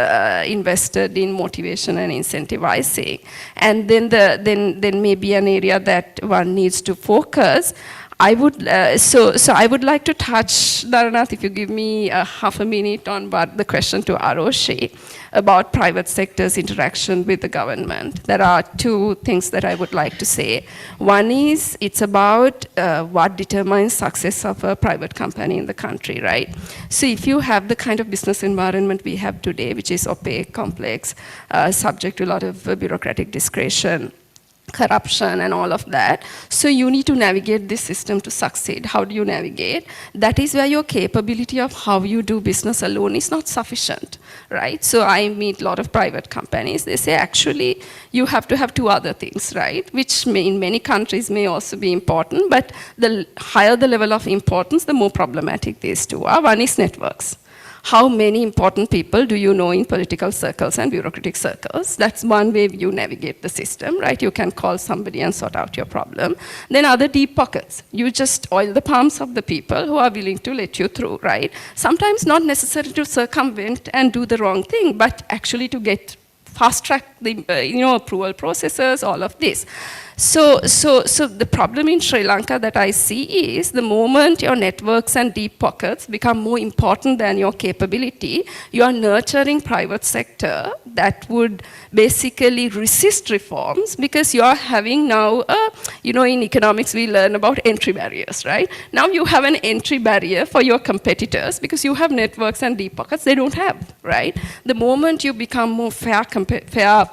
[SPEAKER 7] invested in motivation and incentivizing. And then maybe an area that one needs to focus. I would I would like to touch, Dharanath, if you give me half a minute on the question to Aroshi about private sector's interaction with the government. There are two things that I would like to say. One is it's about what determines success of a private company in the country, right? So if you have the kind of business environment we have today, which is opaque, complex, subject to a lot of bureaucratic discretion, corruption and all of that. So you need to navigate this system to succeed. How do you navigate? That is where your capability of how you do business alone is not sufficient, right? So I meet a lot of private companies. They say, actually, you have to have two other things, right? Which in many countries may also be important, but the higher the level of importance, the more problematic these two are. One is networks. How many important people do you know in political circles and bureaucratic circles? That's one way you navigate the system, right? You can call somebody and sort out your problem. Then other deep pockets. You just oil the palms of the people who are willing to let you through, right? Sometimes not necessary to circumvent and do the wrong thing, but actually to get fast-track the approval processes, all of this. So the problem in Sri Lanka that I see is the moment your networks and deep pockets become more important than your capability, you are nurturing private sector that would basically resist reforms because you are having now, in economics we learn about entry barriers, right? Now you have an entry barrier for your competitors because you have networks and deep pockets they don't have, right? The moment you become more fair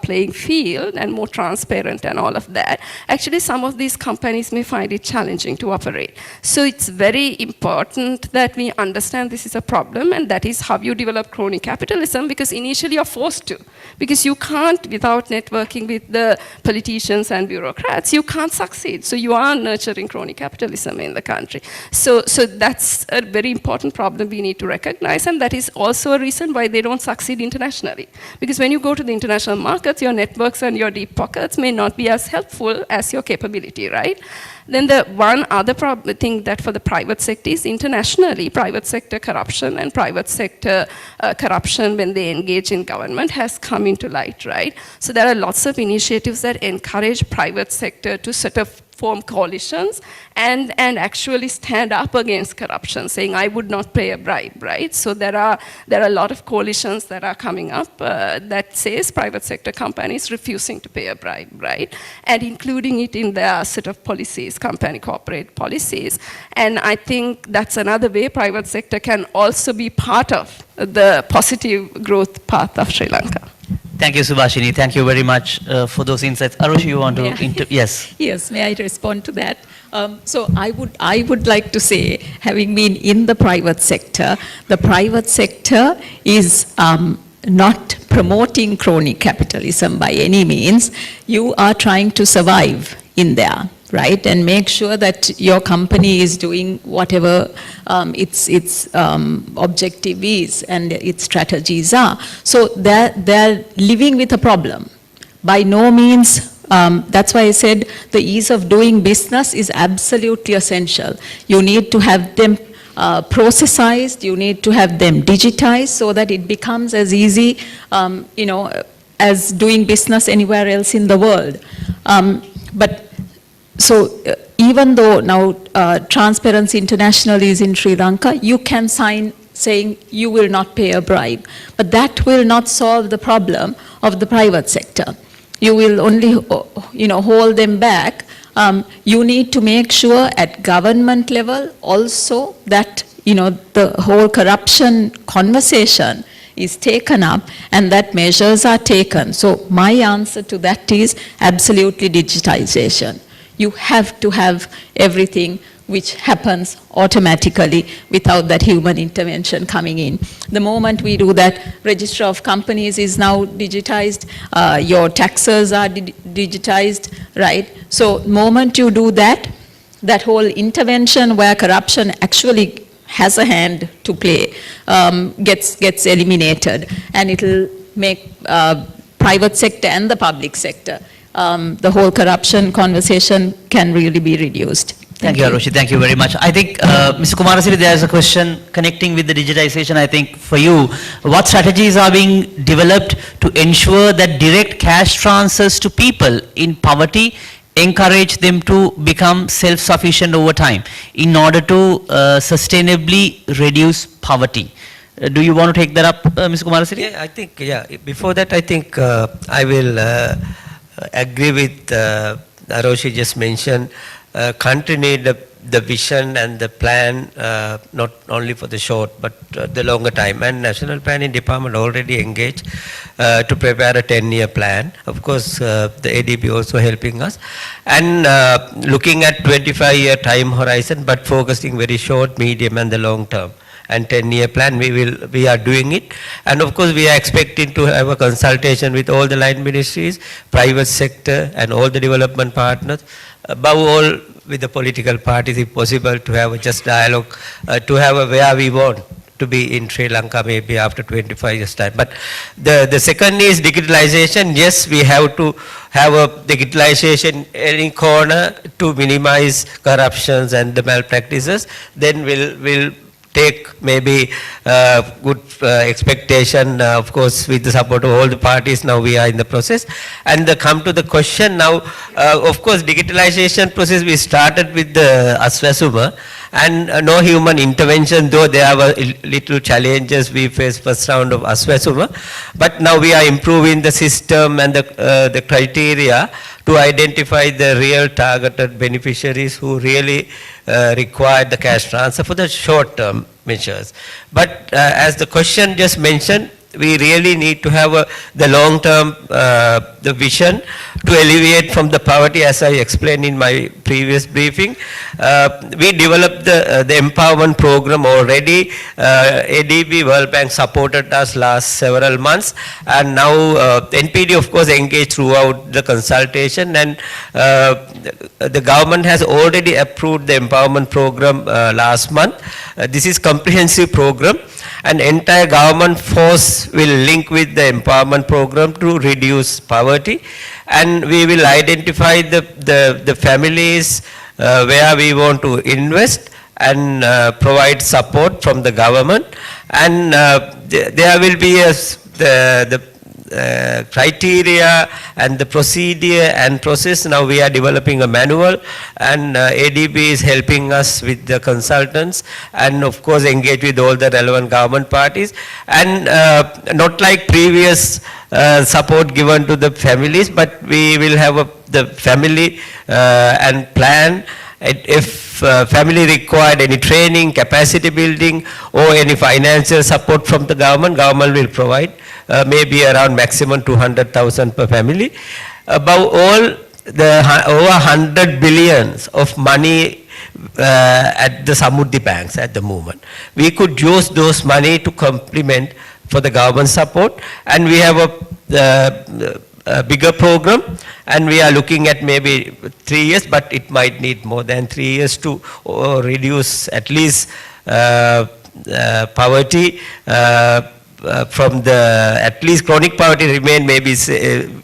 [SPEAKER 7] playing field and more transparent and all of that, actually some of these companies may find it challenging to operate. So it's very important that we understand this is a problem, and that is how you develop crony capitalism, because initially you're forced to. Because you can't, without networking with the politicians and bureaucrats, you can't succeed. So you are nurturing crony capitalism in the country. So that's a very important problem we need to recognize, and that is also a reason why they don't succeed internationally. Because when you go to the international markets, your networks and your deep pockets may not be as helpful as your capability, right? Then the one other thing that for the private sector is internationally, private sector corruption and private sector corruption when they engage in government has come into light, right? So there are lots of initiatives that encourage private sector to sort of form coalitions and actually stand up against corruption, saying, I would not pay a bribe, right? So there are a lot of coalitions that are coming up that says private sector companies refusing to pay a bribe, right? And including it in their set of policies, company corporate policies. And I think that's another way private sector can also be part of the positive growth path of Sri Lanka.
[SPEAKER 4] Thank you, Subhashini. Thank you very much for those insights. Arushi, you want to yes?
[SPEAKER 8] Yes, may I respond to that? So I would like to say, having been in the private sector is not promoting crony capitalism by any means. You are trying to survive in there, right? And make sure that your company is doing whatever its objective is and its strategies are. So they're living with a problem. By no means, that's why I said the ease of doing business is absolutely essential. You need to have them processized, you need to have them digitized so that it becomes as easy, as doing business anywhere else in the world. Even though now Transparency International is in Sri Lanka, you can sign saying you will not pay a bribe. But that will not solve the problem of the private sector. You will only, hold them back. You need to make sure at government level also that, the whole corruption conversation is taken up and that measures are taken. So my answer to that is absolutely digitization. You have to have everything which happens automatically without that human intervention coming in. The moment we do that, register of companies is now digitized, your taxes are digitized, right? So moment you do that, that whole intervention where corruption actually has a hand to play gets eliminated, and it'll make private sector and the public sector, the whole corruption conversation can really be reduced.
[SPEAKER 4] Thank you, Arushi. Thank you very much. I think, Mr. Kumarasiri, there's a question connecting with the digitization. I think for you, what strategies are being developed to ensure that direct cash transfers to people in poverty encourage them to become self-sufficient over time in order to sustainably reduce poverty? Do you want to take that up, Mr. Kumarasiri?
[SPEAKER 6] Yeah, I think, before that, I think I will agree with Aroshi just mentioned. Country need the vision and the plan, not only for the short, but the longer time. And National Planning Department already engaged to prepare a 10-year plan. Of course, the ADB also helping us. And looking at 25-year time horizon, but focusing very short, medium, and the long term. And 10-year plan, we are doing it. And of course, we are expecting to have a consultation with all the line ministries, private sector, and all the development partners. Above all, with the political parties, if possible, to have a just dialogue, to have a where we want to be in Sri Lanka maybe after 25 years time. But the second is digitalization. Yes, we have to have a digitalization any corner to minimize corruptions and the malpractices. Then we'll take maybe good expectation, of course, with the support of all the parties. Now we are in the process. And come to the question now, of course, digitalization process, we started with the Aswasuma and no human intervention, though there were little challenges we faced first round of Aswasuma. But now we are improving the system and the criteria to identify the real targeted beneficiaries who really require the cash transfer for the short-term measures. But as the question just mentioned, we really need to have the long-term the vision to alleviate from the poverty, as I explained in my previous briefing. We developed the empowerment program already. ADB, World Bank supported us last several months, and now NPD, of course, engaged throughout the consultation, and the government has already approved the empowerment program last month. This is comprehensive program, and entire government force will link with the empowerment program to reduce poverty, and we will identify the families where we want to invest and provide support from the government, and there will be the criteria and the procedure and process. Now we are developing a manual, and ADB is helping us with the consultants, and of course engage with all the relevant government parties, and not like previous support given to the families, but we will have the family and plan. If family required any training, capacity building, or any financial support from the government will provide. Maybe around maximum 200,000 per family. Above all, over 100 billions of money at the Samurdhi banks at the moment. We could use those money to complement for the government support, and we have a bigger program, and we are looking at maybe 3 years, but it might need more than 3 years to reduce at least poverty. From the, at least chronic poverty remain, maybe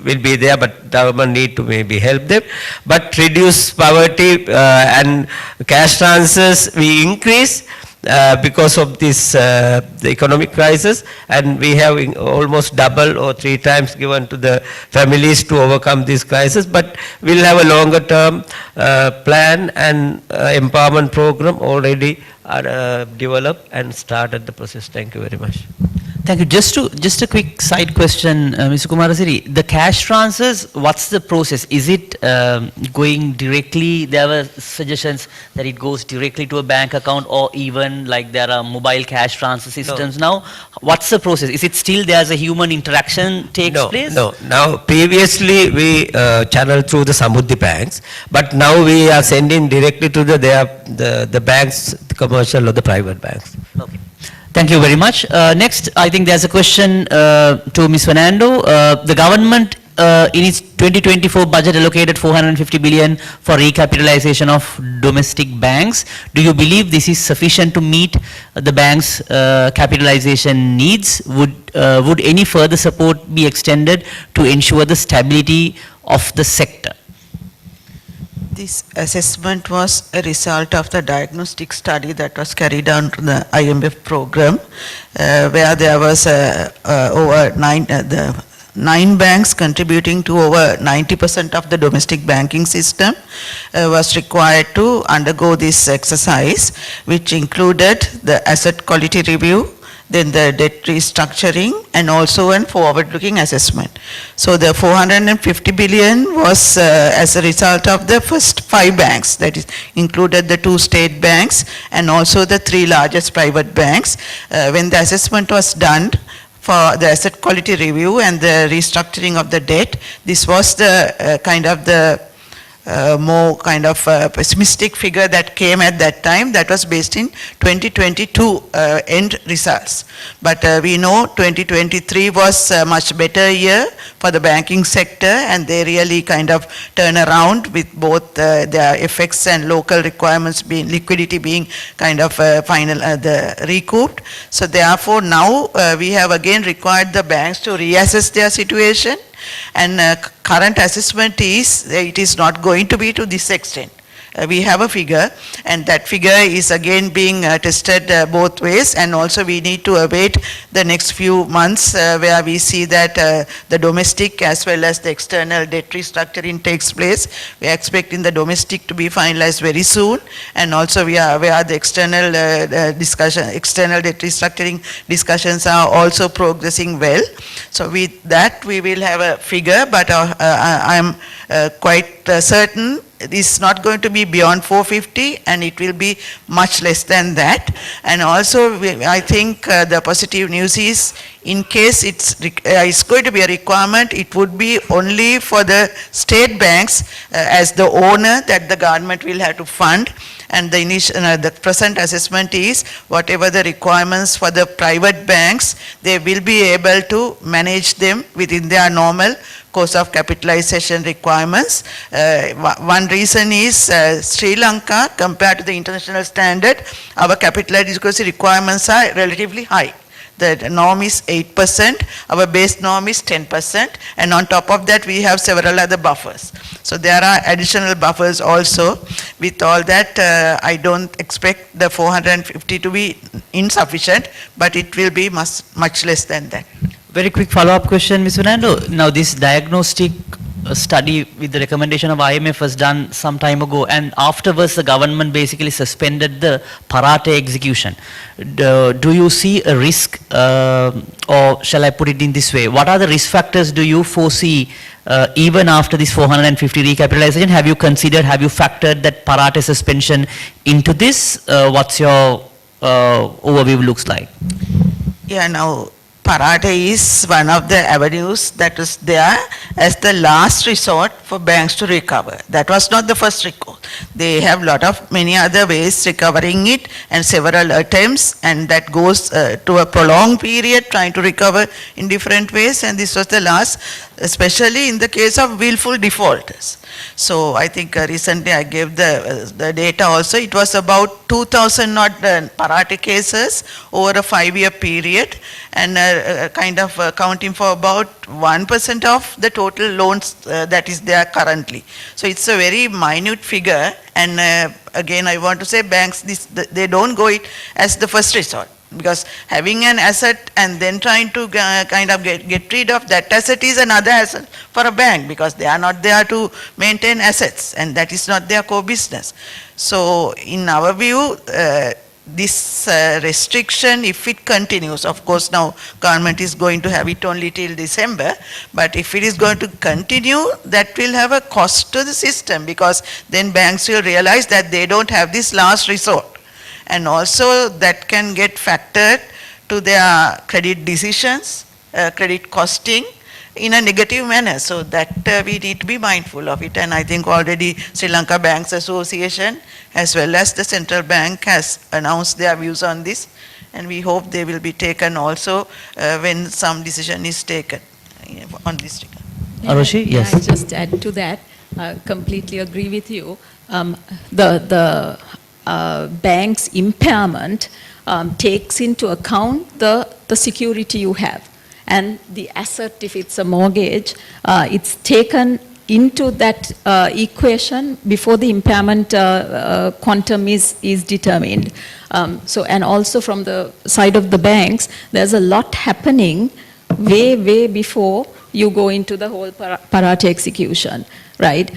[SPEAKER 6] will be there, but government need to maybe help them. But reduce poverty and cash transfers we increase because of this the economic crisis, and we have almost double or 3 times given to the families to overcome this crisis. But we'll have a longer term plan and empowerment program already developed and started the process. Thank you very much.
[SPEAKER 4] Thank you. Just a quick side question, Mr. Kumarasiri. The cash transfers, what's the process? Is it going directly? There were suggestions that it goes directly to a bank account, or even like there are mobile cash transfer systems now. What's the process? Is it still there's a human interaction takes place?
[SPEAKER 6] No. Now, previously we channeled through the Samruddhi banks, but now we are sending directly to the banks, the commercial or the private banks.
[SPEAKER 4] Okay. Thank you very much. Next, I think there's a question to Ms. Fernando. The government in its 2024 budget allocated 450 billion for recapitalization of domestic banks. Do you believe this is sufficient to meet the bank's capitalization needs? Would any further support be extended to ensure the stability of the sector?
[SPEAKER 5] This assessment was a result of the diagnostic study that was carried out on the IMF program, where there was over 9 banks contributing to over 90% of the domestic banking system was required to undergo this exercise, which included the asset quality review, then the debt restructuring, and also a forward-looking assessment. So the 450 billion was as a result of the first 5 banks, that is included the 2 state banks and also the 3 largest private banks. When the assessment was done for the asset quality review and the restructuring of the debt, this was the more pessimistic figure that came at that time. That was based in 2022 end results. But we know 2023 was a much better year for the banking sector, and they really turn around with both their FX and local requirements being, liquidity being recouped. So therefore now we have again required the banks to reassess their situation. And current assessment is it is not going to be to this extent. We have a figure, and that figure is again being tested both ways, and also we need to await the next few months where we see that the domestic as well as the external debt restructuring takes place. We are expecting the domestic to be finalized very soon, and also we are aware the external external debt restructuring discussions are also progressing well. So with that we will have a figure, but I am quite certain it's not going to be beyond 450, and it will be much less than that. And also I think the positive news is, in case it's going to be a requirement, it would be only for the state banks as the owner that the government will have to fund. And the present assessment is whatever the requirements for the private banks, they will be able to manage them within their normal course of capitalization requirements. One reason is Sri Lanka, compared to the international standard, our capital adequacy requirements are relatively high. The norm is 8%, our base norm is 10%, and on top of that we have several other buffers. So there are additional buffers also. With all that, I don't expect the 450 to be insufficient, but it will be much less than that.
[SPEAKER 4] Very quick follow-up question, Ms. Fernando. Now this diagnostic study with the recommendation of IMF was done some time ago, and afterwards the government basically suspended the Parate execution. Do you see a risk, or shall I put it in this way, what are the risk factors do you foresee even after this 450 recapitalization? Have you factored that Parate suspension into this? What's your overview looks like?
[SPEAKER 5] Yeah, now Parate is one of the avenues that is there as the last resort for banks to recover. That was not the first recourse. They have many other ways recovering it, and several attempts, and that goes to a prolonged period trying to recover in different ways, and this was the last, especially in the case of willful defaulters. So I think recently I gave the data also. It was about 2,000 not Parate cases over a 5-year period, and accounting for about 1% of the total loans that is there currently. So it's a very minute figure, and again I want to say banks, they don't go it as the first resort. Because having an asset and then trying to get rid of that asset is another asset for a bank, because they are not there to maintain assets, and that is not their core business. So in our view, this restriction, if it continues, of course now government is going to have it only till December, but if it is going to continue, that will have a cost to the system, because then banks will realize that they don't have this last resort. And also that can get factored to their credit decisions, credit costing in a negative manner. So that we need to be mindful of it. And I think already Sri Lanka Banks Association as well as the central bank has announced their views on this. And we hope they will be taken also when some decision is taken on this regard.
[SPEAKER 4] Aroshi, yes.
[SPEAKER 8] Can I just add to that? Completely agree with you. The bank's impairment takes into account the security you have. And the asset, if it's a mortgage, it's taken into that equation before the impairment quantum is determined. And also from the side of the banks, there's a lot happening way before you go into the whole parate execution, right?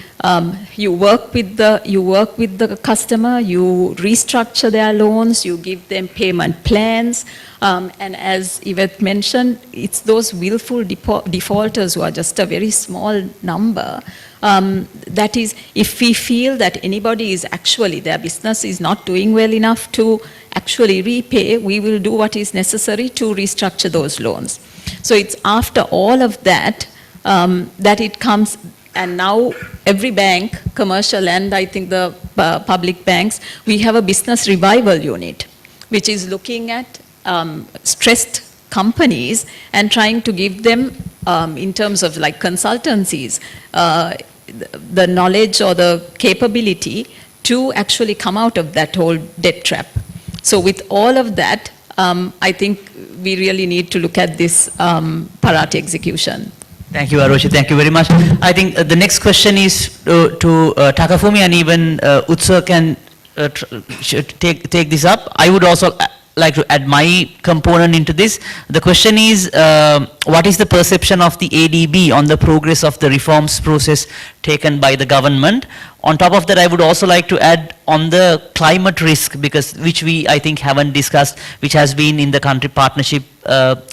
[SPEAKER 8] You work with the customer, you restructure their loans, you give them payment plans, and as Yvette mentioned, it's those willful defaulters who are just a very small number. That is, if we feel that anybody is actually, their business is not doing well enough to actually repay, we will do what is necessary to restructure those loans. So it's after all of that that it comes, and now every bank, commercial and I think the public banks, we have a business revival unit, which is looking at stressed companies and trying to give them, in terms of like consultancies, the knowledge or the capability to actually come out of that whole debt trap. So with all of that, I think we really need to look at this parate execution.
[SPEAKER 4] Thank you, Aroshi. Thank you very much. I think the next question is to Takafumi, and even Utsa can take this up. I would also like to add my component into this. The question is, what is the perception of the ADB on the progress of the reforms process taken by the government? On top of that, I would also like to add on the climate risk, because which we, I think, haven't discussed, which has been in the country partnership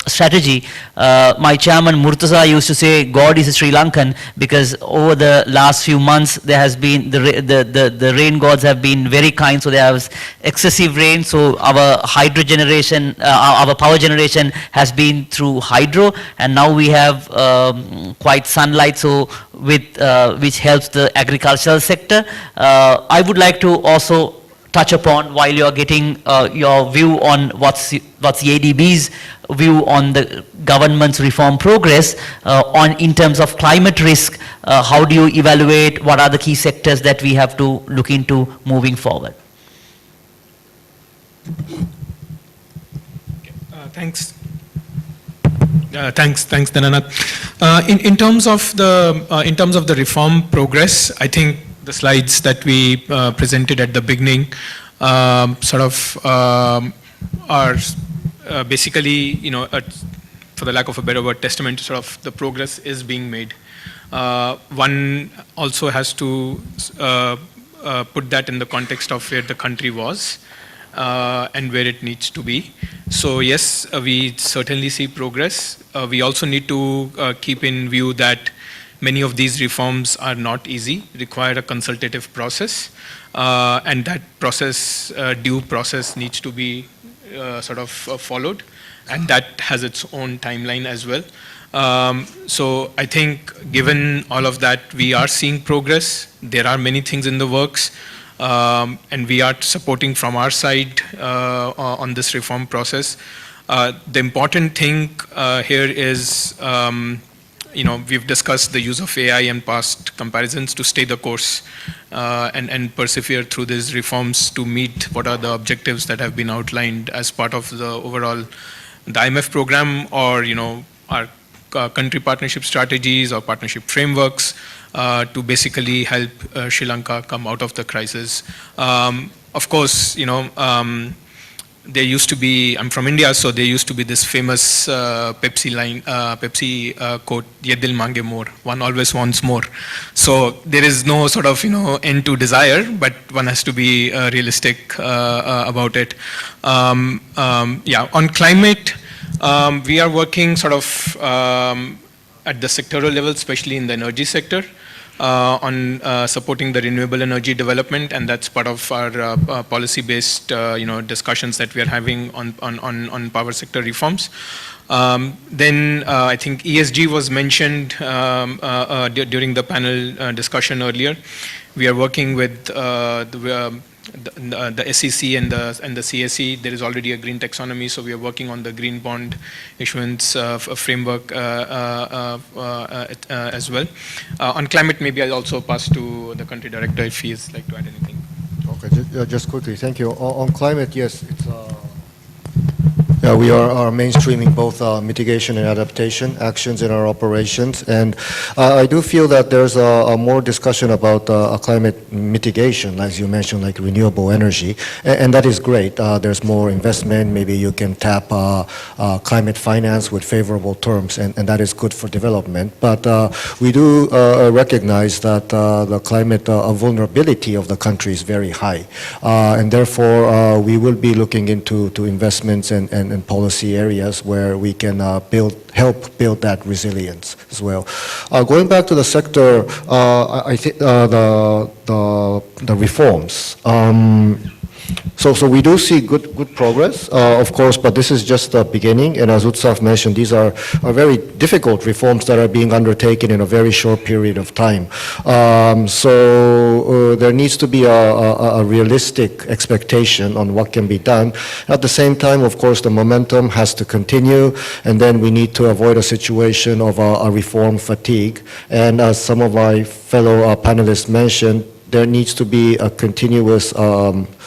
[SPEAKER 4] strategy. My chairman Murtaza used to say God is a Sri Lankan, because over the last few months there has been the rain gods have been very kind, so there was excessive rain, so our hydro generation, our power generation has been through hydro, and now we have quite sunlight, so with which helps the agricultural sector. I would like to also touch upon, while you are getting your view on what's the ADB's view on the government's reform progress on in terms of climate risk, how do you evaluate, what are the key sectors that we have to look into moving forward?
[SPEAKER 3] Thanks. Thanks, Dhananath. In terms of the reform progress, I think the slides that we presented at the beginning are basically, for the lack of a better word, testament to sort of the progress is being made. One also has to put that in the context of where the country was and where it needs to be. So yes, we certainly see progress. We also need to keep in view that many of these reforms are not easy, require a consultative process, and that process, due process, needs to be followed, and that has its own timeline as well. So I think given all of that, we are seeing progress. There are many things in the works, and we are supporting from our side on this reform process. The important thing here is, we've discussed the use of AI and past comparisons to stay the course and persevere through these reforms to meet what are the objectives that have been outlined as part of the overall the IMF program, or our country partnership strategies or partnership frameworks to basically help Sri Lanka come out of the crisis. Of course, there used to be, I'm from India, so there used to be this famous Pepsi line, Pepsi quote, "Ye dil mange more," one always wants more. So there is no sort of, end to desire, but one has to be realistic about it. Yeah, on climate, we are working sort of at the sectoral level, especially in the energy sector, on supporting the renewable energy development, and that's part of our policy-based, discussions that we are having on power sector reforms. Then I think ESG was mentioned during the panel discussion earlier. We are working with the SEC and the CSE. There is already a green taxonomy, so we are working on the green bond issuance framework as well. On climate, maybe I'll also pass to the country director if he is like to add anything.
[SPEAKER 9] Okay, just quickly, thank you. On climate, yes, it's yeah, we are mainstreaming both mitigation and adaptation actions in our operations, and I do feel that there's a more discussion about climate mitigation, as you mentioned, like renewable energy, and that is great. There's more investment. Maybe you can tap climate finance with favorable terms, and that is good for development. But we do recognize that the climate vulnerability of the country is very high, and therefore we will be looking into investments and policy areas where we can help build that resilience as well. Going back to the sector, I think the reforms. So we do see good progress, of course, but this is just the beginning. And as Utsav mentioned, these are very difficult reforms that are being undertaken in a very short period of time. So there needs to be a realistic expectation on what can be done. At the same time, of course, the momentum has to continue, and then we need to avoid a situation of a reform fatigue. And as some of my fellow panelists mentioned, there needs to be a continuous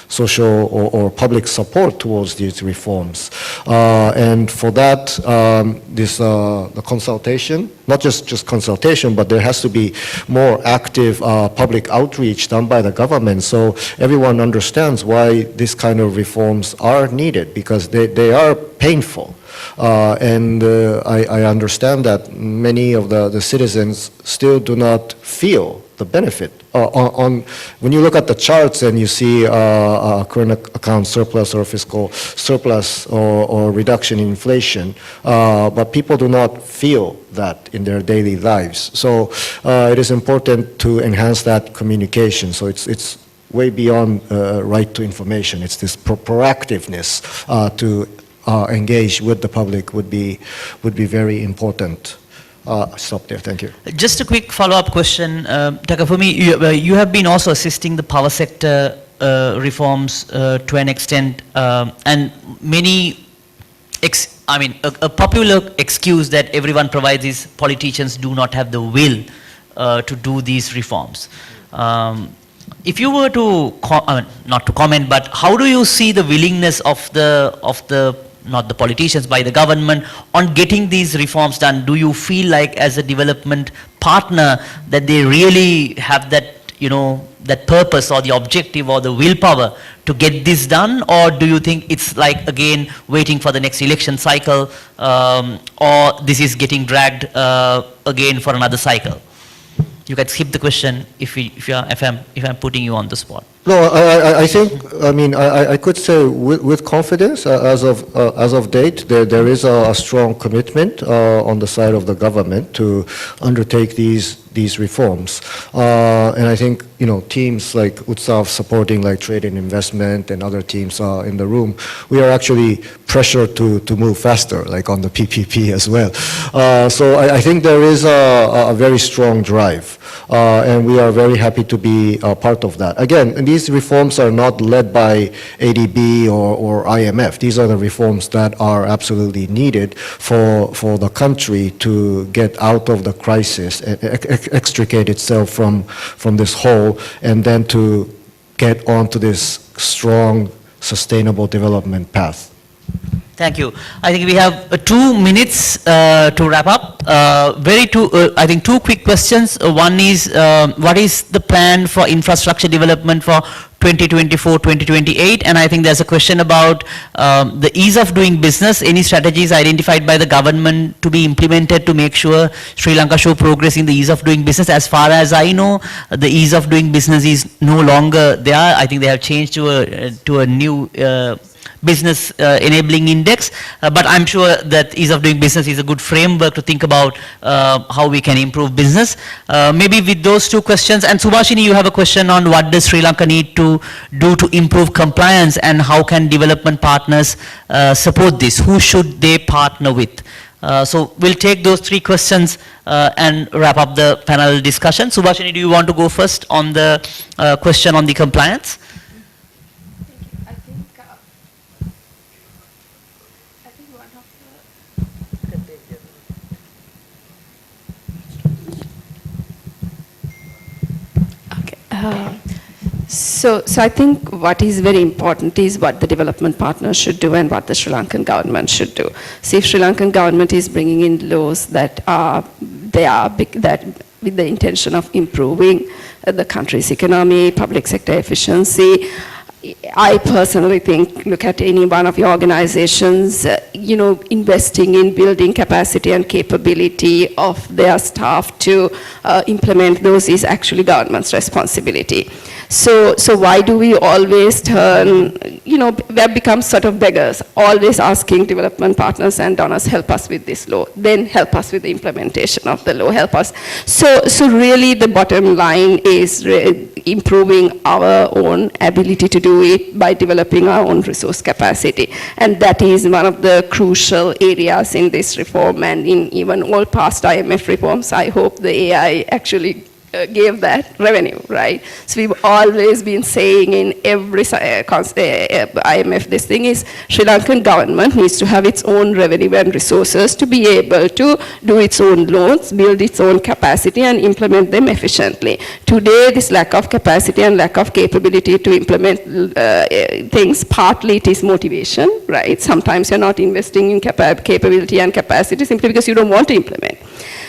[SPEAKER 9] social or public support towards these reforms. And for that, the consultation, not just consultation, but there has to be more active public outreach done by the government so everyone understands why this kind of reforms are needed, because they are painful. And I understand that many of the citizens still do not feel the benefit. When you look at the charts and you see current account surplus or fiscal surplus or reduction in inflation, but people do not feel that in their daily lives. So it is important to enhance that communication. So it's way beyond right to information. It's this proactiveness to engage with the public would be very important. Stop there. Thank you.
[SPEAKER 4] Just a quick follow-up question, Takafumi. You have been also assisting the power sector reforms to an extent, and many. A popular excuse that everyone provides is politicians do not have the will to do these reforms. If you were to not to comment, but how do you see the willingness of the not the politicians, by the government on getting these reforms done? Do you feel like as a development partner that they really have that, that purpose or the objective or the willpower to get this done? Or do you think it's like, again, waiting for the next election cycle, or this is getting dragged again for another cycle? You can skip the question if I'm putting you on the spot.
[SPEAKER 9] No, I think, I could say with confidence, as of date, there is a strong commitment on the side of the government to undertake these reforms. And I think, teams like Utsav supporting like trade and investment and other teams in the room, we are actually pressured to move faster, like on the PPP as well. So I think there is a very strong drive, and we are very happy to be a part of that. Again, these reforms are not led by ADB or IMF. These are the reforms that are absolutely needed for the country to get out of the crisis and extricate itself from this hole, and then to get onto this strong, sustainable development path.
[SPEAKER 4] Thank you. I think we have 2 minutes to wrap up. I think two quick questions. One is, what is the plan for infrastructure development for 2024-2028? And I think there's a question about the ease of doing business. Any strategies identified by the government to be implemented to make sure Sri Lanka show progress in the ease of doing business? As far as I know, the ease of doing business is no longer there. I think they have changed to a new business enabling index, but I'm sure that ease of doing business is a good framework to think about how we can improve business. Maybe with those two questions, and Subhashini, you have a question on what does Sri Lanka need to do to improve compliance and how can development partners support this? Who should they partner with? So we'll take those 3 questions and wrap up the panel discussion. Subhashini, do you want to go first on the question on the compliance?
[SPEAKER 7] So I think what is very important is what the development partners should do and what the Sri Lankan government should do. See, if Sri Lankan government is bringing in laws that that with the intention of improving the country's economy, public sector efficiency, I personally think, look at any one of your organizations, investing in building capacity and capability of their staff to implement those is actually government's responsibility. So why do we always turn, we have become sort of beggars, always asking development partners and donors, help us with this law, then help us with the implementation of the law, help us. So really the bottom line is improving our own ability to do it by developing our own resource capacity. And that is one of the crucial areas in this reform and in even all past IMF reforms. I hope the AI actually gave that revenue, right? So we've always been saying in every IMF, this thing is Sri Lankan government needs to have its own revenue and resources to be able to do its own loans, build its own capacity and implement them efficiently. Today, this lack of capacity and lack of capability to implement things, partly it is motivation, right? Sometimes you're not investing in capability and capacity simply because you don't want to implement.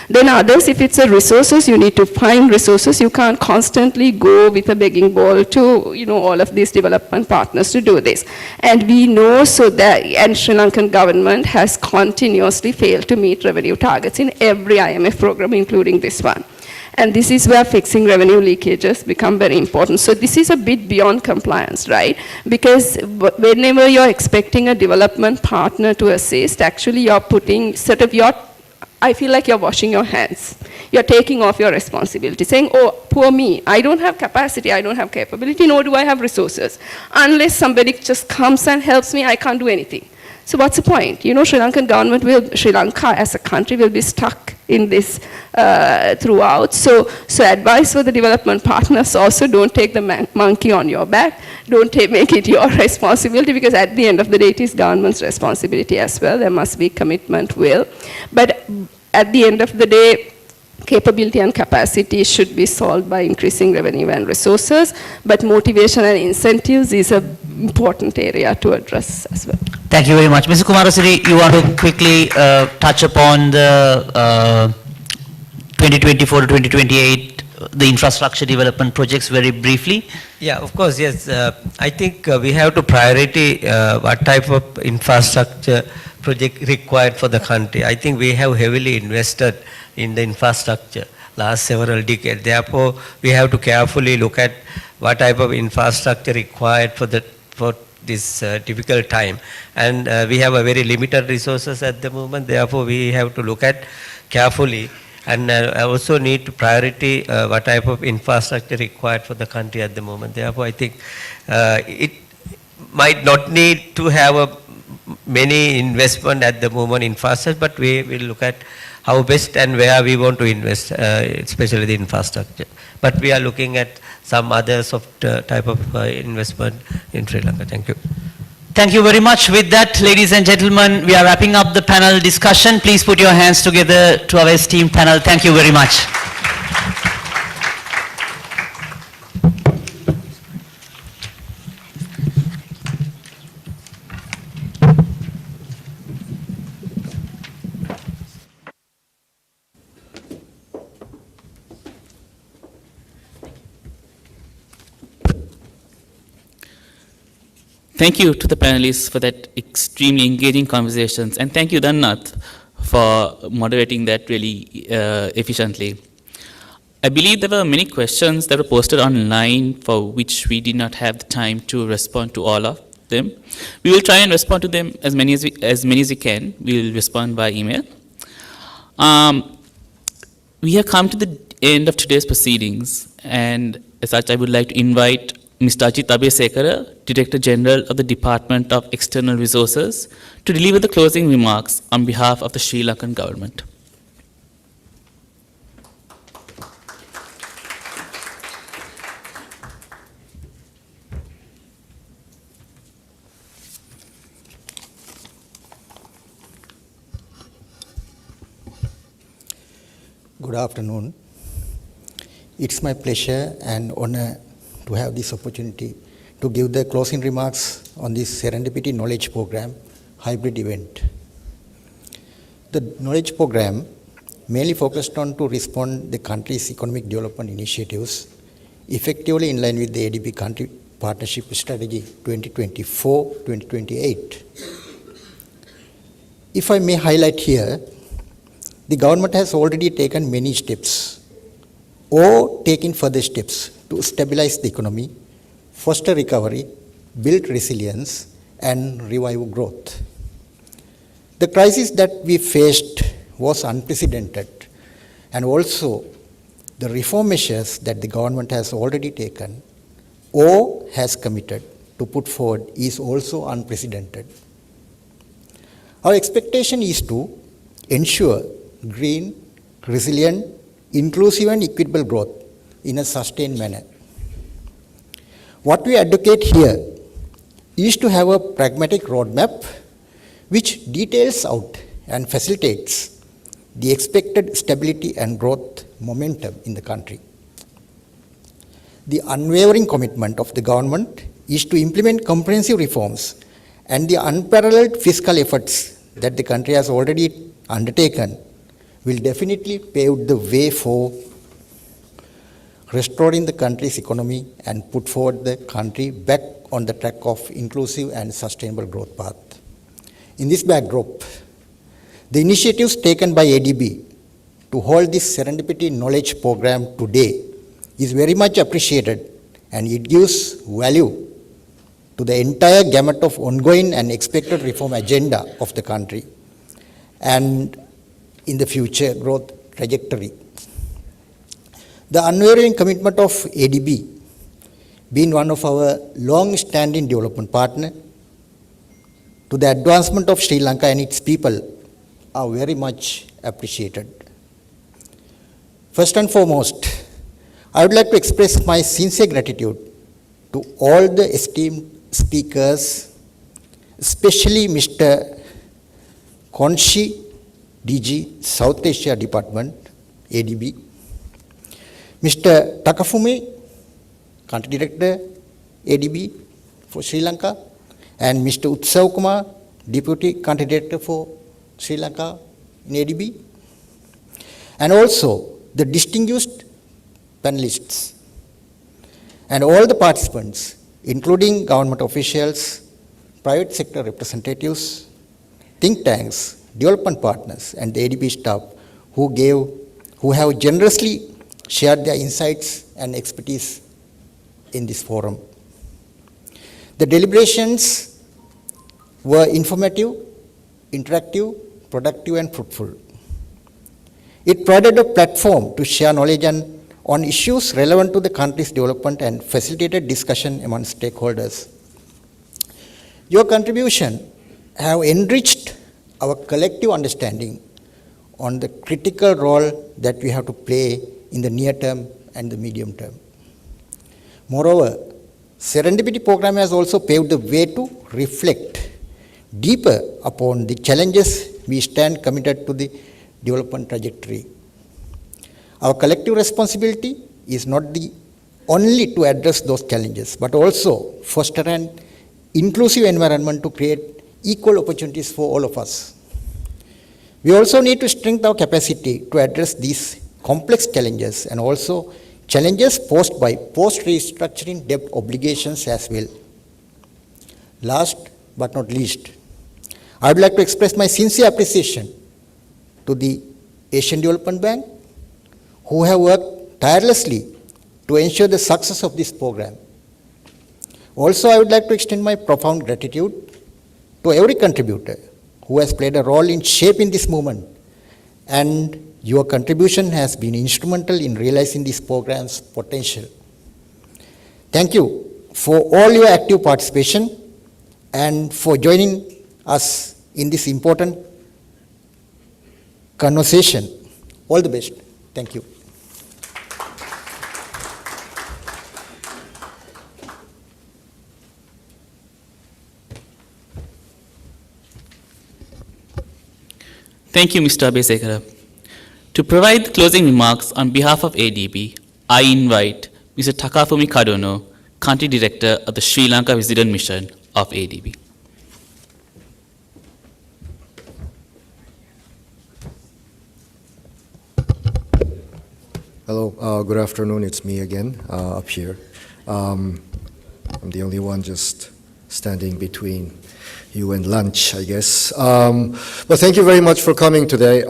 [SPEAKER 7] Then others, if it's a resources, you need to find resources. You can't constantly go with a begging bowl to, all of these development partners to do this. And we know and Sri Lankan government has continuously failed to meet revenue targets in every IMF program, including this one. And this is where fixing revenue leakages become very important. So this is a bit beyond compliance, right? Because whenever you're expecting a development partner to assist, actually you're putting I feel like you're washing your hands. You're taking off your responsibility, saying, oh, poor me, I don't have capacity, I don't have capability, nor do I have resources. Unless somebody just comes and helps me, I can't do anything. So what's the point? Sri Lanka as a country will be stuck in this throughout. So advice for the development partners also, don't take the monkey on your back. Don't make it your responsibility, because at the end of the day, it is government's responsibility as well. There must be commitment, will. But at the end of the day, capability and capacity should be solved by increasing revenue and resources, but motivation and incentives is an important area to address as well.
[SPEAKER 4] Thank you very much. Mr. Kumarasiri, you want to quickly touch upon the 2024 to 2028, the infrastructure development projects very briefly?
[SPEAKER 6] Yeah, of course, yes. I think we have to priority what type of infrastructure project required for the country. I think we have heavily invested in the infrastructure last several decades. Therefore, we have to carefully look at what type of infrastructure required for this difficult time. And we have a very limited resources at the moment. Therefore, we have to look at carefully, and I also need to priority what type of infrastructure required for the country at the moment. Therefore, I think it might not need to have many investment at the moment in infrastructure, but we will look at how best and where we want to invest, especially the infrastructure. But we are looking at some other type of investment in Sri Lanka. Thank you.
[SPEAKER 4] Thank you very much. With that, ladies and gentlemen, we are wrapping up the panel discussion. Please put your hands together to our esteemed panel. Thank you very much.
[SPEAKER 1] Thank you to the panelists for that extremely engaging conversations, and thank you, Dannath, for moderating that really efficiently. I believe there were many questions that were posted online for which we did not have the time to respond to all of them. We will try and respond to them as many as we can. We will respond by email. We have come to the end of today's proceedings, and as such, I would like to invite Mr. Ajit Abesekara, Director General of the Department of External Resources, to deliver the closing remarks on behalf of the Sri Lankan government.
[SPEAKER 10] Good afternoon. It's my pleasure and honor to have this opportunity to give the closing remarks on this Serendipity Knowledge Program hybrid event. The Knowledge Program mainly focused on to respond the country's economic development initiatives effectively in line with the ADB Country Partnership Strategy 2024-2028. If I may highlight here, the government has already taken many steps or taken further steps to stabilize the economy, foster recovery, build resilience, and revive growth. The crisis that we faced was unprecedented, and also the reform measures that the government has already taken or has committed to put forward is also unprecedented. Our expectation is to ensure green, resilient, inclusive and equitable growth in a sustained manner. What we advocate here is to have a pragmatic roadmap which details out and facilitates the expected stability and growth momentum in the country. The unwavering commitment of the government is to implement comprehensive reforms, and the unparalleled fiscal efforts that the country has already undertaken will definitely pave the way for restoring the country's economy and put forward the country back on the track of inclusive and sustainable growth path. In this backdrop, the initiatives taken by ADB to hold this Serendipity Knowledge Program today is very much appreciated, and it gives value to the entire gamut of ongoing and expected reform agenda of the country and in the future growth trajectory. The unwavering commitment of ADB, being one of our long-standing development partners, to the advancement of Sri Lanka and its people are very much appreciated. First and foremost, I would like to express my sincere gratitude to all the esteemed speakers, especially Mr. Konshi, DG, South Asia Department, ADB, Mr. Takafumi, Country Director, ADB for Sri Lanka, and Mr. Utsav Kumar, Deputy Country Director for Sri Lanka in ADB, and also the distinguished panelists and all the participants, including government officials, private sector representatives, think tanks, development partners, and the ADB staff who have generously shared their insights and expertise in this forum. The deliberations were informative, interactive, productive, and fruitful. It provided a platform to share knowledge on issues relevant to the country's development and facilitated discussion among stakeholders. Your contribution have enriched our collective understanding on the critical role that we have to play in the near term and the medium term. Moreover, Serendipity Program has also paved the way to reflect deeper upon the challenges we stand committed to the development trajectory. Our collective responsibility is not only to address those challenges, but also foster an inclusive environment to create equal opportunities for all of us. We also need to strengthen our capacity to address these complex challenges and also challenges posed by post-restructuring debt obligations as well. last but not least, I would like to express my sincere appreciation to the Asian Development Bank, who have worked tirelessly to ensure the success of this program. Also, I would like to extend my profound gratitude to every contributor who has played a role in shaping this movement, and your contribution has been instrumental in realizing this program's potential. Thank you for all your active participation and for joining us in this important conversation. All the best. Thank you.
[SPEAKER 1] Thank you, Mr. Abesekara. To provide closing remarks on behalf of ADB, I invite Mr. Takafumi Kadono, Country Director of the Sri Lanka Resident Mission of ADB.
[SPEAKER 9] Hello, good afternoon. It's me again up here. I'm the only one just standing between you and lunch, I guess. But thank you very much for coming today.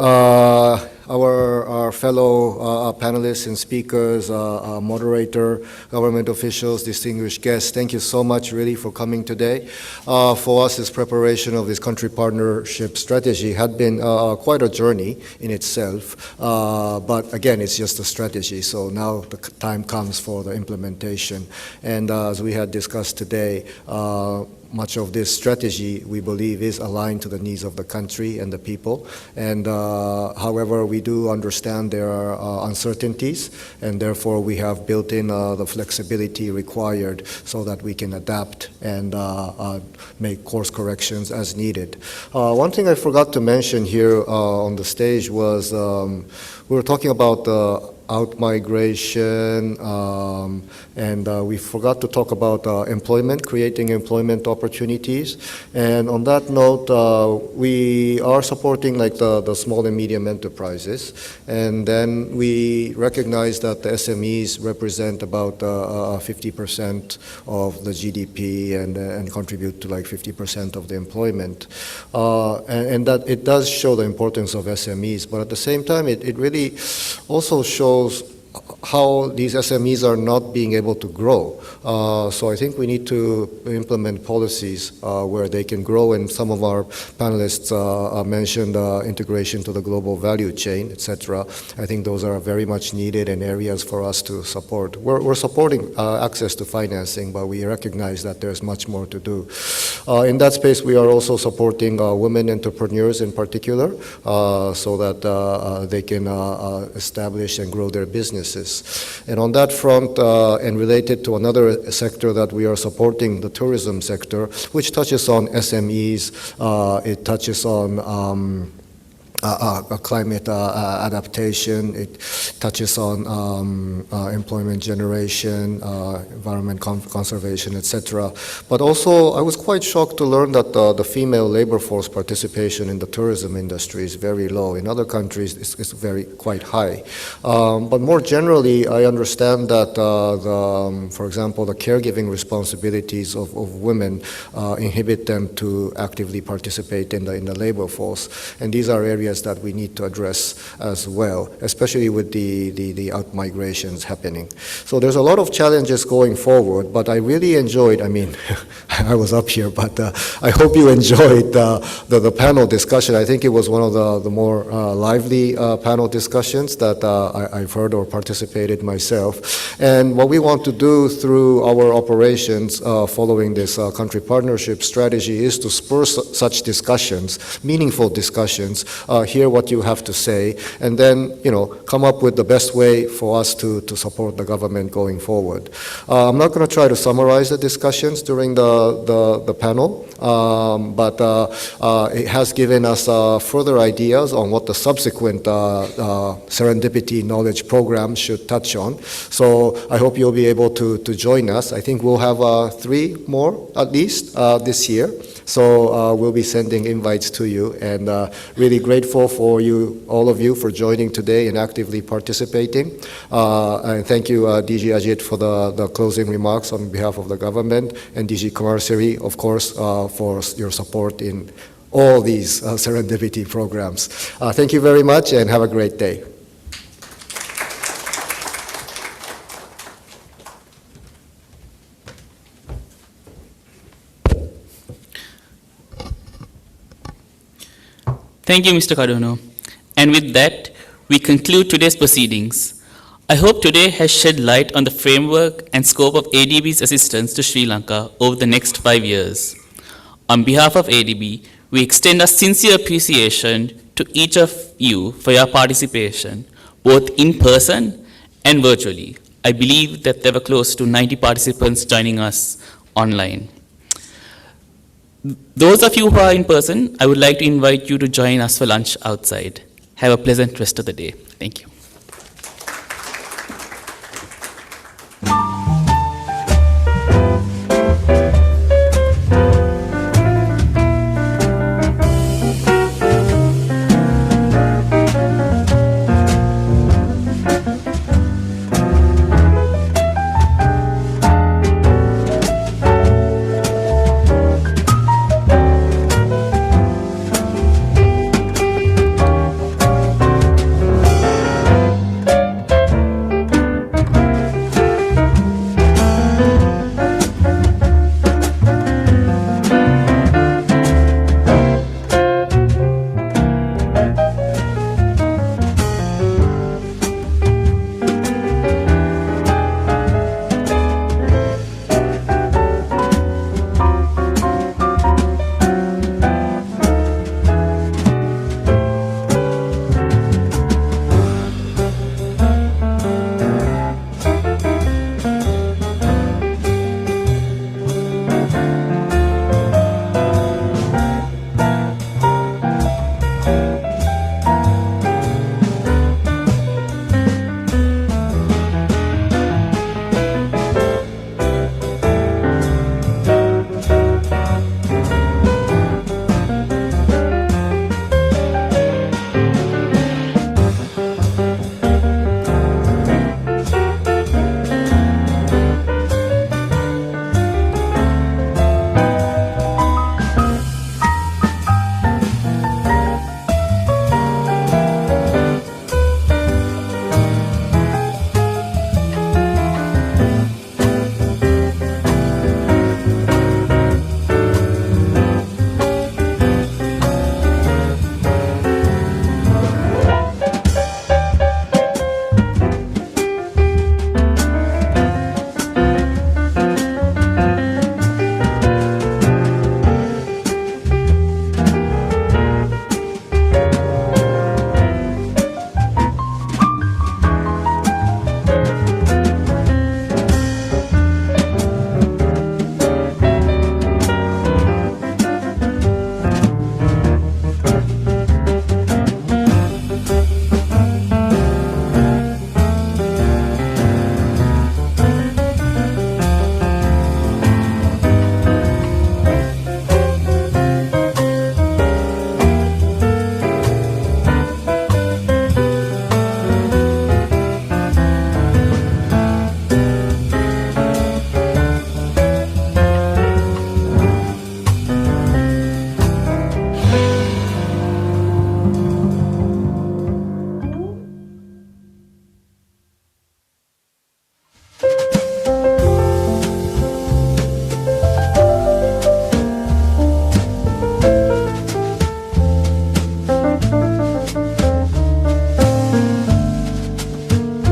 [SPEAKER 9] Our fellow panelists and speakers, moderator, government officials, distinguished guests, thank you so much really for coming today. For us, this preparation of this country partnership strategy had been quite a journey in itself. But again, it's just a strategy. So now the time comes for the implementation. And as we had discussed today, much of this strategy, we believe, is aligned to the needs of the country and the people. And however, we do understand there are uncertainties, and therefore we have built in the flexibility required so that we can adapt and make course corrections as needed. One thing I forgot to mention here on the stage was we were talking about out-migration, and we forgot to talk about employment, creating employment opportunities. And on that note, we are supporting like the small and medium enterprises. And then we recognize that the SMEs represent about 50% of the GDP and contribute to like 50% of the employment. And that it does show the importance of SMEs, but at the same time, it really also shows how these SMEs are not being able to grow. So I think we need to implement policies where they can grow, and some of our panelists mentioned integration to the global value chain, etc. I think those are very much needed and areas for us to support. We're supporting access to financing, but we recognize that there's much more to do. In that space, we are also supporting women entrepreneurs in particular, so that they can establish and grow their businesses. And on that front, and related to another sector that we are supporting, the tourism sector, which touches on SMEs, it touches on climate adaptation, it touches on employment generation, environment conservation, etc. But also, I was quite shocked to learn that the female labor force participation in the tourism industry is very low. In other countries, it's quite high. But more generally, I understand that, for example, the caregiving responsibilities of women inhibit them to actively participate in the labor force. And these are areas that we need to address as well, especially with the out-migrations happening. So there's a lot of challenges going forward, but I really enjoyed, I mean, I was up here, but I hope you enjoyed the panel discussion. I think it was one of the more lively panel discussions that I've heard or participated myself. And what we want to do through our operations following this country partnership strategy is to spur such discussions, meaningful discussions, hear what you have to say, and then, come up with the best way for us to support the government going forward. I'm not going to try to summarize the discussions during the panel, but it has given us further ideas on what the subsequent Serendipity Knowledge Program should touch on. So I hope you'll be able to join us. I think we'll have 3 more at least this year. So we'll be sending invites to you, and really grateful for you, all of you, for joining today and actively participating. And thank you, DG Ajit, for the closing remarks on behalf of the government, and DG Kumar anniversary, of course, for your support in all these serendipity programs. Thank you very much and have a great day.
[SPEAKER 1] Thank you, Mr. Cardono. And with that, we conclude today's proceedings. I hope today has shed light on the framework and scope of ADB's assistance to Sri Lanka over the next 5 years. On behalf of ADB, we extend our sincere appreciation to each of you for your participation, both in person and virtually. I believe that there were close to 90 participants joining us online. Those of you who are in person, I would like to invite you to join us for lunch outside. Have a pleasant rest of the day. Thank you.